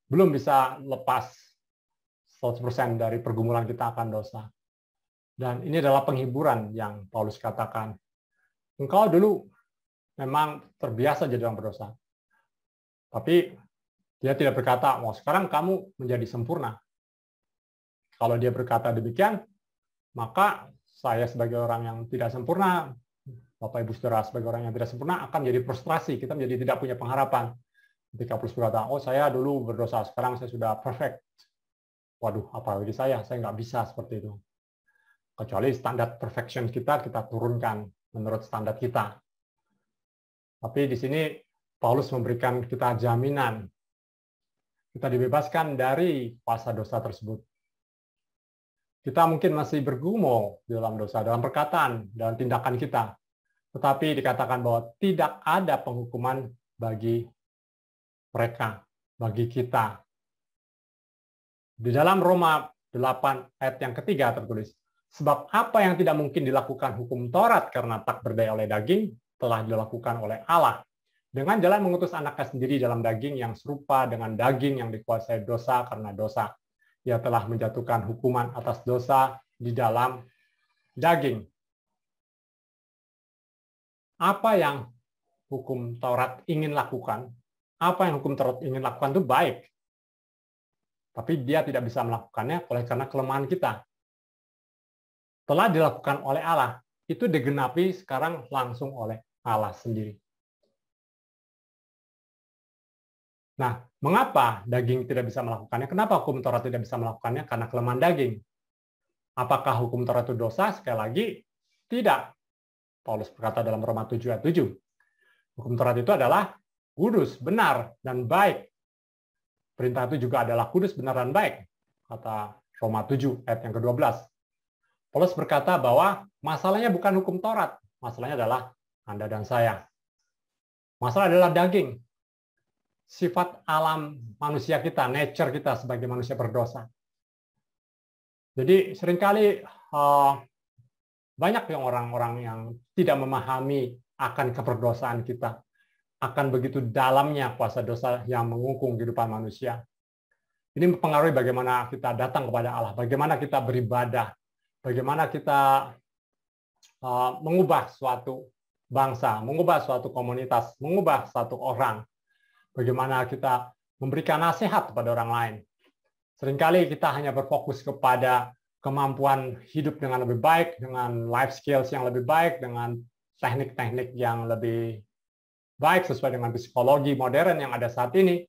belum bisa lepas 100% dari pergumulan kita akan dosa. Dan ini adalah penghiburan yang Paulus katakan. Engkau dulu memang terbiasa jadi orang berdosa. Tapi dia tidak berkata, "Wah, sekarang kamu menjadi sempurna." Kalau dia berkata demikian, maka saya sebagai orang yang tidak sempurna, Bapak Ibu Saudara sebagai orang yang tidak sempurna akan jadi frustrasi. Kita menjadi tidak punya pengharapan. Ketika Paulus berkata, "Oh, saya dulu berdosa, sekarang saya sudah perfect." Waduh, apa lagi saya nggak bisa seperti itu. Kecuali standar perfection kita turunkan menurut standar kita. Tapi di sini Paulus memberikan kita jaminan. Kita dibebaskan dari kuasa dosa tersebut. Kita mungkin masih bergumul di dalam dosa, dalam perkataan, dalam tindakan kita. Tetapi dikatakan bahwa tidak ada penghukuman bagi mereka, bagi kita. Di dalam Roma 8 ayat yang ketiga tertulis, sebab apa yang tidak mungkin dilakukan hukum Taurat karena tak berdaya oleh daging, telah dilakukan oleh Allah. Dengan jalan mengutus anaknya sendiri dalam daging yang serupa dengan daging yang dikuasai dosa karena dosa. Ia telah menjatuhkan hukuman atas dosa di dalam daging. Apa yang hukum Taurat ingin lakukan, apa yang hukum Taurat ingin lakukan itu baik. Tapi dia tidak bisa melakukannya oleh karena kelemahan kita. Telah dilakukan oleh Allah, itu digenapi sekarang langsung oleh Allah sendiri. Nah, mengapa daging tidak bisa melakukannya? Kenapa hukum Taurat tidak bisa melakukannya? Karena kelemahan daging. Apakah hukum Taurat itu dosa? Sekali lagi, tidak. Paulus berkata dalam Roma 7 ayat 7. Hukum Taurat itu adalah kudus, benar, dan baik. Perintah itu juga adalah kudus, benar, dan baik. Kata Roma 7 ayat yang ke-12. Paulus berkata bahwa masalahnya bukan hukum Taurat. Masalahnya adalah Anda dan saya. Masalah adalah daging. Sifat alam manusia kita, nature kita sebagai manusia berdosa. Jadi seringkali banyak yang orang-orang yang tidak memahami akan keberdosaan kita, akan begitu dalamnya kuasa dosa yang mengungkung kehidupan manusia. Ini mempengaruhi bagaimana kita datang kepada Allah, bagaimana kita beribadah, bagaimana kita mengubah suatu bangsa, mengubah suatu komunitas, mengubah satu orang, bagaimana kita memberikan nasihat kepada orang lain. Seringkali kita hanya berfokus kepada kemampuan hidup dengan lebih baik, dengan life skills yang lebih baik, dengan teknik-teknik yang lebih baik sesuai dengan psikologi modern yang ada saat ini.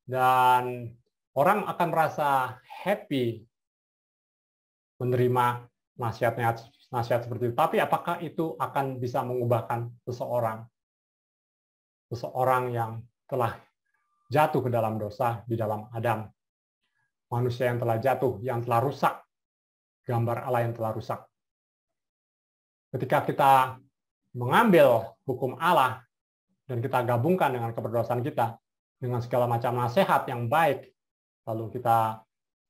Dan orang akan merasa happy menerima nasihat seperti itu. Tapi apakah itu akan bisa mengubahkan seseorang? Seseorang yang telah jatuh ke dalam dosa di dalam Adam. Manusia yang telah jatuh, yang telah rusak. Gambar Allah yang telah rusak. Ketika kita mengambil hukum Allah dan kita gabungkan dengan keberdosaan kita, dengan segala macam nasihat yang baik, lalu kita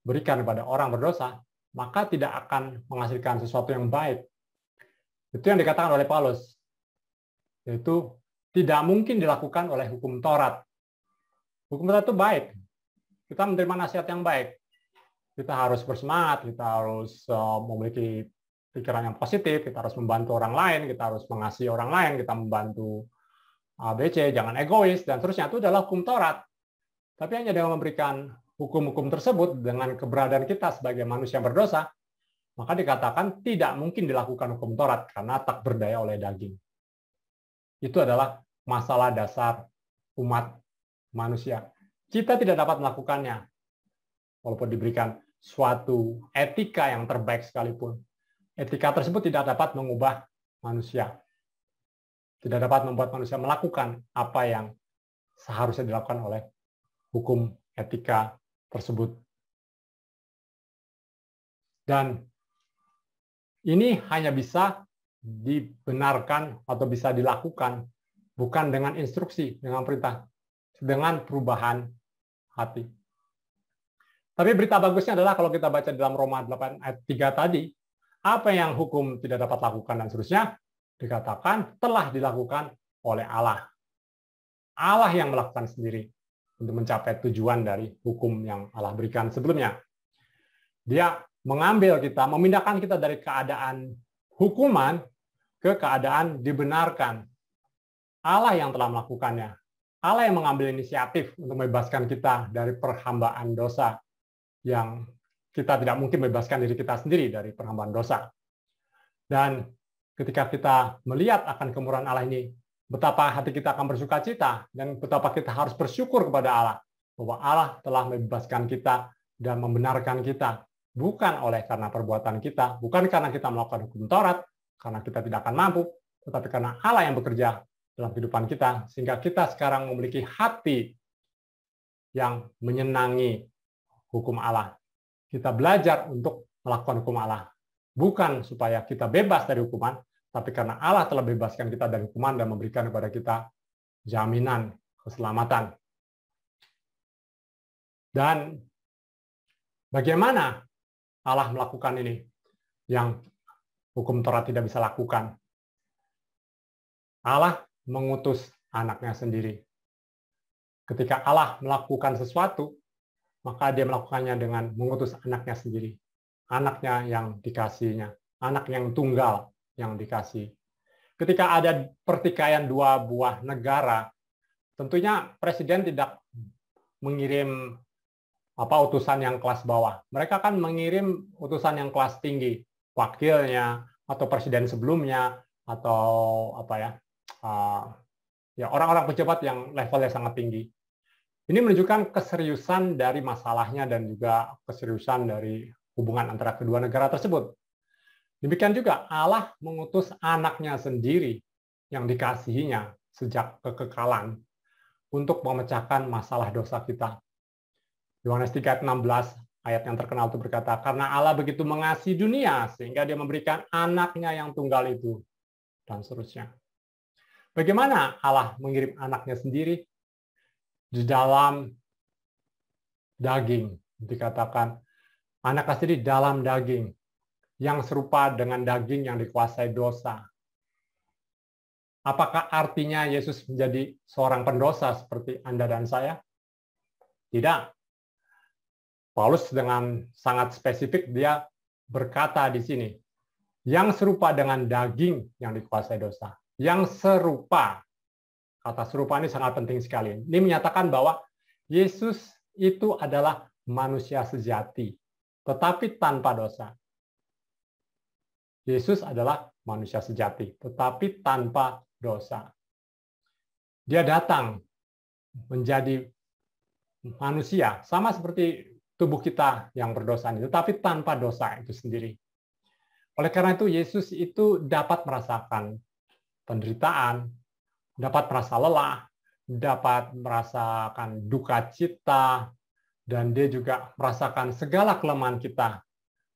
berikan kepada orang berdosa, maka tidak akan menghasilkan sesuatu yang baik. Itu yang dikatakan oleh Paulus, yaitu tidak mungkin dilakukan oleh hukum Taurat. Hukum Taurat itu baik. Kita menerima nasihat yang baik. Kita harus bersemangat, kita harus memiliki pikiran yang positif, kita harus membantu orang lain, kita harus mengasihi orang lain, kita membantu ABC, jangan egois, dan seterusnya. Itu adalah hukum Taurat. Tapi hanya dengan memberikan hukum-hukum tersebut dengan keberadaan kita sebagai manusia yang berdosa, maka dikatakan tidak mungkin dilakukan hukum Taurat karena tak berdaya oleh daging. Itu adalah masalah dasar umat manusia. Kita tidak dapat melakukannya, walaupun diberikan suatu etika yang terbaik sekalipun. Etika tersebut tidak dapat mengubah manusia. Tidak dapat membuat manusia melakukan apa yang seharusnya dilakukan oleh hukum etika tersebut. Dan ini hanya bisa dibenarkan atau bisa dilakukan bukan dengan instruksi, dengan perintah, dengan perubahan hati. Tapi berita bagusnya adalah kalau kita baca dalam Roma 8 ayat 3 tadi, apa yang hukum tidak dapat lakukan dan seterusnya, dikatakan telah dilakukan oleh Allah. Allah yang melakukan sendiri untuk mencapai tujuan dari hukum yang Allah berikan sebelumnya. Dia mengambil kita, memindahkan kita dari keadaan hukuman ke keadaan dibenarkan. Allah yang telah melakukannya. Allah yang mengambil inisiatif untuk membebaskan kita dari perhambaan dosa yang kita tidak mungkin membebaskan diri kita sendiri dari perhambaan dosa. Dan ketika kita melihat akan kemurahan Allah ini, betapa hati kita akan bersuka cita dan betapa kita harus bersyukur kepada Allah bahwa Allah telah membebaskan kita dan membenarkan kita bukan oleh karena perbuatan kita, bukan karena kita melakukan hukum Taurat, karena kita tidak akan mampu, tetapi karena Allah yang bekerja dalam kehidupan kita sehingga kita sekarang memiliki hati yang menyenangi hukum Allah. Kita belajar untuk melakukan hukum Allah. Bukan supaya kita bebas dari hukuman, tapi karena Allah telah bebaskan kita dari hukuman dan memberikan kepada kita jaminan keselamatan. Dan bagaimana Allah melakukan ini yang hukum Taurat tidak bisa lakukan? Allah mengutus anaknya sendiri. Ketika Allah melakukan sesuatu, maka dia melakukannya dengan mengutus anaknya sendiri. Anaknya yang dikasihinya. Anak yang tunggal yang dikasih. Ketika ada pertikaian dua buah negara, tentunya presiden tidak mengirim utusan yang kelas bawah. Mereka kan mengirim utusan yang kelas tinggi, wakilnya atau presiden sebelumnya atau orang-orang pejabat yang levelnya sangat tinggi. Ini menunjukkan keseriusan dari masalahnya dan juga keseriusan dari hubungan antara kedua negara tersebut. Demikian juga Allah mengutus anaknya sendiri yang dikasihinya sejak kekekalan untuk memecahkan masalah dosa kita. Yohanes 3:16 ayat yang terkenal itu berkata, karena Allah begitu mengasihi dunia sehingga dia memberikan anaknya yang tunggal itu, dan seterusnya. Bagaimana Allah mengirim anaknya sendiri? Di dalam daging, dikatakan anaknya sendiri dalam daging, yang serupa dengan daging yang dikuasai dosa. Apakah artinya Yesus menjadi seorang pendosa seperti Anda dan saya? Tidak. Paulus dengan sangat spesifik dia berkata di sini, yang serupa dengan daging yang dikuasai dosa. Yang serupa. Kata serupa ini sangat penting sekali. Ini menyatakan bahwa Yesus itu adalah manusia sejati, tetapi tanpa dosa. Yesus adalah manusia sejati, tetapi tanpa dosa. Dia datang menjadi manusia, sama seperti tubuh kita yang berdosa ini, tetapi tanpa dosa itu sendiri. Oleh karena itu, Yesus itu dapat merasakan penderitaan, dapat merasa lelah, dapat merasakan duka cita, dan dia juga merasakan segala kelemahan kita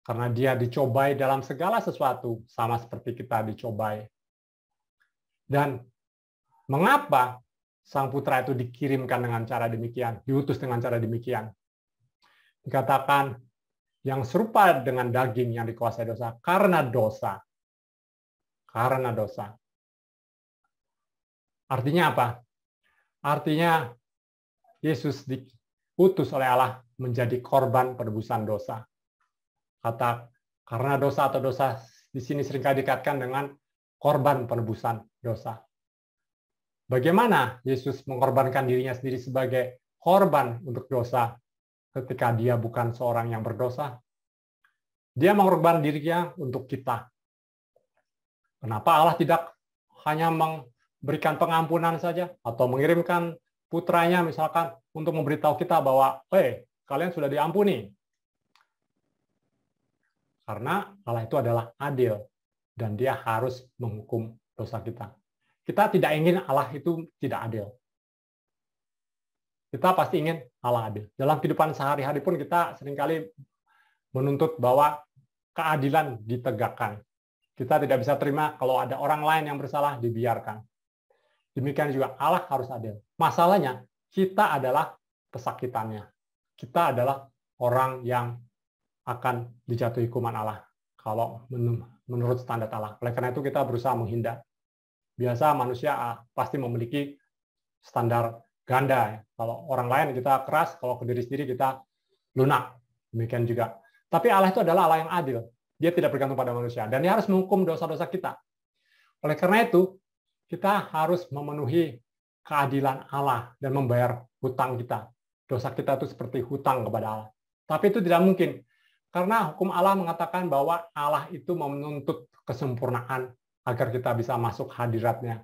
Karena dia dicobai dalam segala sesuatu, sama seperti kita dicobai. Dan mengapa Sang Putra itu dikirimkan dengan cara demikian, diutus dengan cara demikian? Dikatakan yang serupa dengan daging yang dikuasai dosa, karena dosa. Karena dosa. Artinya apa? Artinya Yesus diutus oleh Allah menjadi korban penebusan dosa. Kata karena dosa atau dosa di sini seringkali dikaitkan dengan korban penebusan dosa. Bagaimana Yesus mengorbankan dirinya sendiri sebagai korban untuk dosa ketika dia bukan seorang yang berdosa? Dia mengorbankan dirinya untuk kita. Kenapa Allah tidak hanya memberikan pengampunan saja atau mengirimkan putranya misalkan untuk memberitahu kita bahwa kalian sudah diampuni? Karena Allah itu adalah adil dan dia harus menghukum dosa kita. Kita tidak ingin Allah itu tidak adil. Kita pasti ingin Allah adil. Dalam kehidupan sehari-hari pun kita seringkali menuntut bahwa keadilan ditegakkan. Kita tidak bisa terima kalau ada orang lain yang bersalah dibiarkan. Demikian juga Allah harus adil. Masalahnya, kita adalah pesakitannya. Kita adalah orang yang akan dijatuhi hukuman Allah kalau menurut standar Allah. Oleh karena itu kita berusaha menghindar. Biasa manusia pasti memiliki standar ganda. Kalau orang lain kita keras, kalau ke diri sendiri kita lunak. Demikian juga. Tapi Allah itu adalah Allah yang adil. Dia tidak bergantung pada manusia. Dan dia harus menghukum dosa-dosa kita. Oleh karena itu, kita harus memenuhi keadilan Allah dan membayar hutang kita. Dosa kita itu seperti hutang kepada Allah. Tapi itu tidak mungkin. Karena hukum Allah mengatakan bahwa Allah itu menuntut kesempurnaan agar kita bisa masuk hadiratnya.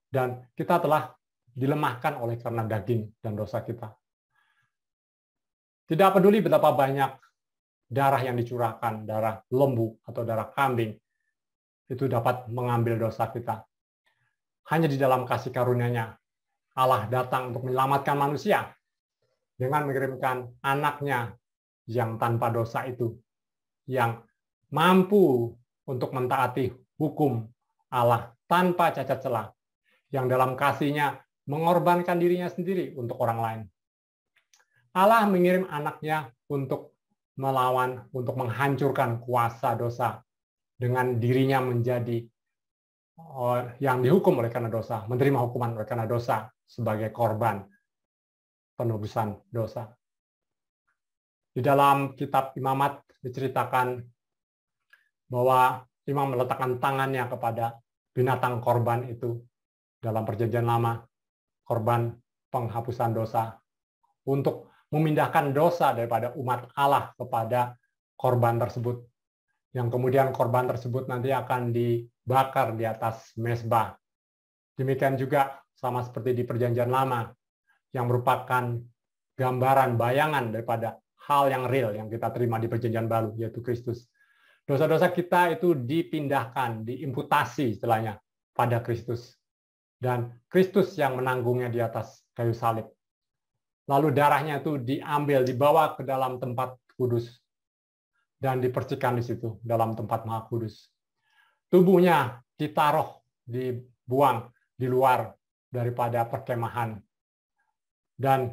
Dan kita telah dilemahkan oleh karena daging dan dosa kita. Tidak peduli betapa banyak darah yang dicurahkan, darah lembu atau darah kambing, itu dapat mengambil dosa kita. Hanya di dalam kasih karunia-Nya, Allah datang untuk menyelamatkan manusia dengan mengirimkan anaknya yang tanpa dosa itu, yang mampu untuk mentaati hukum Allah tanpa cacat celah, yang dalam kasih-Nya mengorbankan dirinya sendiri untuk orang lain. Allah mengirim anaknya untuk melawan, untuk menghancurkan kuasa dosa dengan dirinya menjadi yang dihukum oleh karena dosa, menerima hukuman oleh karena dosa sebagai korban penebusan dosa. Di dalam kitab Imamat diceritakan bahwa imam meletakkan tangannya kepada binatang korban itu dalam perjanjian lama, korban penghapusan dosa, untuk memindahkan dosa daripada umat Allah kepada korban tersebut, yang kemudian korban tersebut nanti akan dibakar di atas mezbah. Demikian juga sama seperti di perjanjian lama, yang merupakan gambaran, bayangan daripada hal yang real yang kita terima di perjanjian baru, yaitu Kristus. Dosa-dosa kita itu dipindahkan, diimputasi istilahnya pada Kristus. Dan Kristus yang menanggungnya di atas kayu salib. Lalu darahnya itu diambil, dibawa ke dalam tempat kudus. Dan dipercikan di situ, dalam tempat maha kudus. Tubuhnya ditaruh, dibuang di luar daripada perkemahan. Dan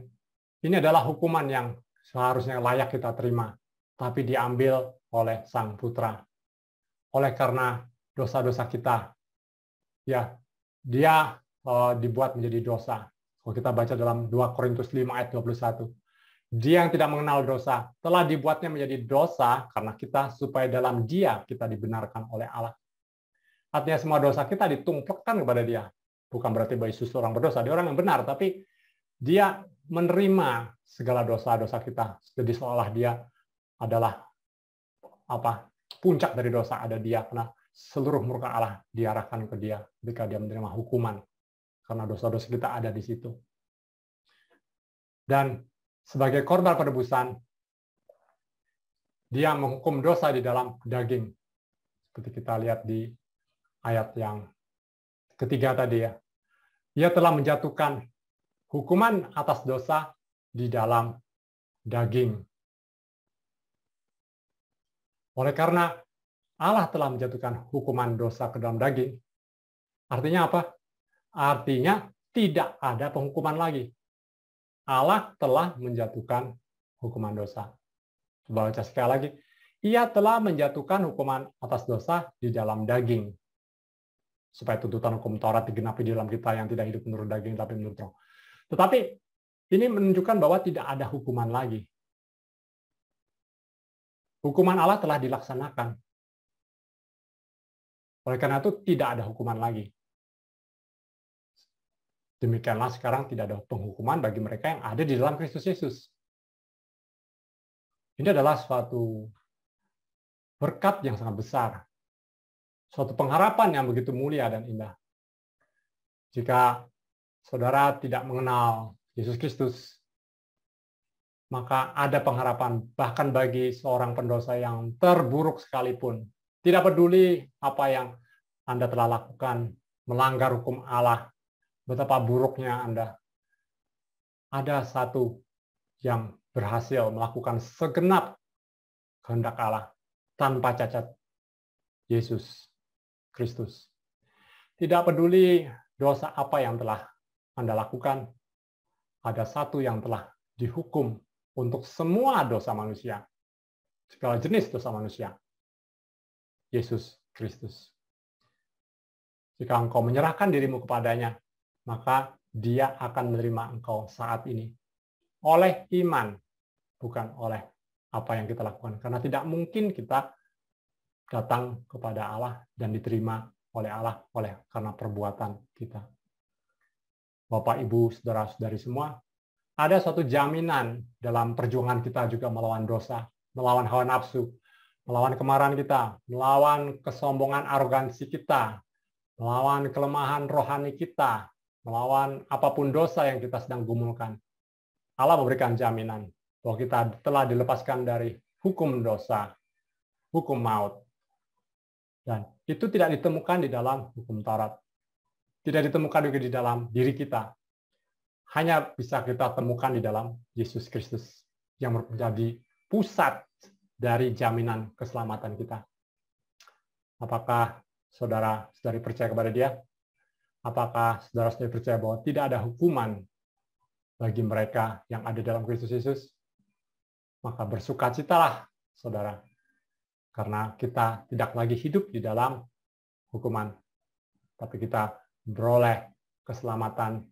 ini adalah hukuman yang seharusnya layak kita terima, tapi diambil oleh Sang Putra. Oleh karena dosa-dosa kita, ya, dia dibuat menjadi dosa. Kalau kita baca dalam 2 Korintus 5 ayat 21, dia yang tidak mengenal dosa telah dibuatnya menjadi dosa karena kita, supaya dalam dia kita dibenarkan oleh Allah. Artinya semua dosa kita ditumpukkan kepada dia. Bukan berarti bahwa Yesus orang berdosa, dia orang yang benar, tapi dia menerima segala dosa-dosa kita. Jadi seolah dia adalah puncak dari dosa ada dia, karena seluruh murka Allah diarahkan ke dia ketika dia menerima hukuman. Karena dosa-dosa kita ada di situ. Dan sebagai korban penebusan, dia menghukum dosa di dalam daging. Seperti kita lihat di ayat yang ketiga tadi ya. Ia telah menjatuhkan hukuman atas dosa di dalam daging. Oleh karena Allah telah menjatuhkan hukuman dosa ke dalam daging, artinya apa? Artinya tidak ada penghukuman lagi. Allah telah menjatuhkan hukuman dosa. Coba baca sekali lagi. Ia telah menjatuhkan hukuman atas dosa di dalam daging, supaya tuntutan hukum Taurat digenapi di dalam kita yang tidak hidup menurut daging tapi menurut roh. Tetapi ini menunjukkan bahwa tidak ada hukuman lagi. Hukuman Allah telah dilaksanakan. Oleh karena itu tidak ada hukuman lagi. Demikianlah sekarang tidak ada penghukuman bagi mereka yang ada di dalam Kristus Yesus. Ini adalah suatu berkat yang sangat besar. Suatu pengharapan yang begitu mulia dan indah. Jika saudara tidak mengenal Yesus Kristus, maka ada pengharapan bahkan bagi seorang pendosa yang terburuk sekalipun. Tidak peduli apa yang Anda telah lakukan, melanggar hukum Allah, betapa buruknya Anda. Ada satu yang berhasil melakukan segenap kehendak Allah tanpa cacat, Yesus Kristus. Tidak peduli dosa apa yang telah Anda lakukan, ada satu yang telah dihukum untuk semua dosa manusia, segala jenis dosa manusia, Yesus Kristus. Jika engkau menyerahkan dirimu kepadanya, maka Dia akan menerima engkau saat ini oleh iman, bukan oleh apa yang kita lakukan. Karena tidak mungkin kita datang kepada Allah dan diterima oleh Allah karena perbuatan kita. Bapak, Ibu, saudara-saudari semua, ada suatu jaminan dalam perjuangan kita juga melawan dosa, melawan hawa nafsu, melawan kemarahan kita, melawan kesombongan arogansi kita, melawan kelemahan rohani kita, melawan apapun dosa yang kita sedang gumulkan. Allah memberikan jaminan bahwa kita telah dilepaskan dari hukum dosa, hukum maut. Dan itu tidak ditemukan di dalam hukum Taurat. Tidak ditemukan juga di dalam diri kita. Hanya bisa kita temukan di dalam Yesus Kristus yang menjadi pusat dari jaminan keselamatan kita. Apakah saudara-saudari percaya kepada Dia? Apakah saudara-saudari percaya bahwa tidak ada hukuman bagi mereka yang ada dalam Kristus Yesus? Maka bersukacitalah, saudara, karena kita tidak lagi hidup di dalam hukuman, tapi kita beroleh keselamatan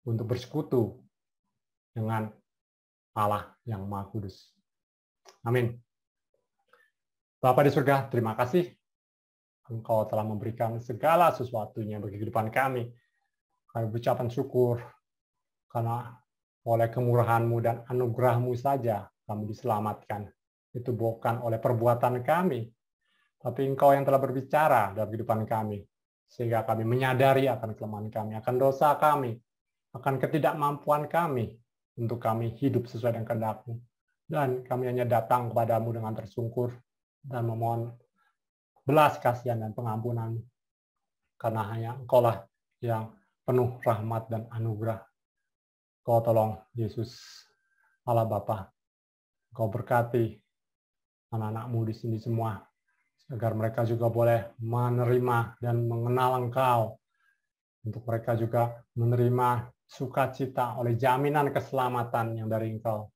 untuk bersekutu dengan Allah yang Maha Kudus. Amin. Bapa di surga, terima kasih Engkau telah memberikan segala sesuatunya bagi kehidupan kami. Kami berucapan syukur karena oleh kemurahan-Mu dan anugerah-Mu saja kami diselamatkan. Itu bukan oleh perbuatan kami, tapi Engkau yang telah berbicara dalam kehidupan kami, sehingga kami menyadari akan kelemahan kami, akan dosa kami, akan ketidakmampuan kami untuk kami hidup sesuai dengan kehendak-Mu. Dan kami hanya datang kepadamu dengan tersungkur dan memohon belas kasihan dan pengampunan, karena hanya Engkau-lah yang penuh rahmat dan anugerah. Kau tolong Yesus, Allah Bapa, Kau berkati anak-anak-Mu di sini semua, agar mereka juga boleh menerima dan mengenal Engkau, untuk mereka juga menerima sukacita oleh jaminan keselamatan yang dari Engkau,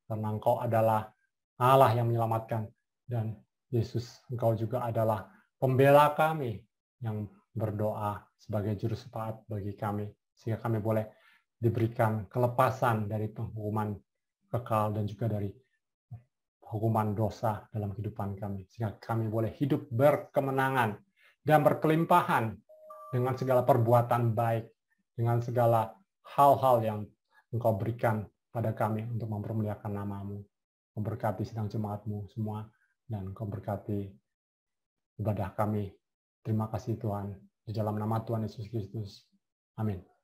karena Engkau adalah Allah yang menyelamatkan, dan Yesus, Engkau juga adalah pembela kami yang berdoa sebagai juru syafaat bagi kami, sehingga kami boleh diberikan kelepasan dari penghukuman kekal dan juga dari hukuman dosa dalam kehidupan kami, sehingga kami boleh hidup berkemenangan dan berkelimpahan dengan segala perbuatan baik, dengan segala hal-hal yang Engkau berikan pada kami untuk mempermuliakan nama-Mu. Memberkati sidang jemaat-Mu semua, dan Engkau berkati ibadah kami. Terima kasih Tuhan, di dalam nama Tuhan Yesus Kristus. Amin.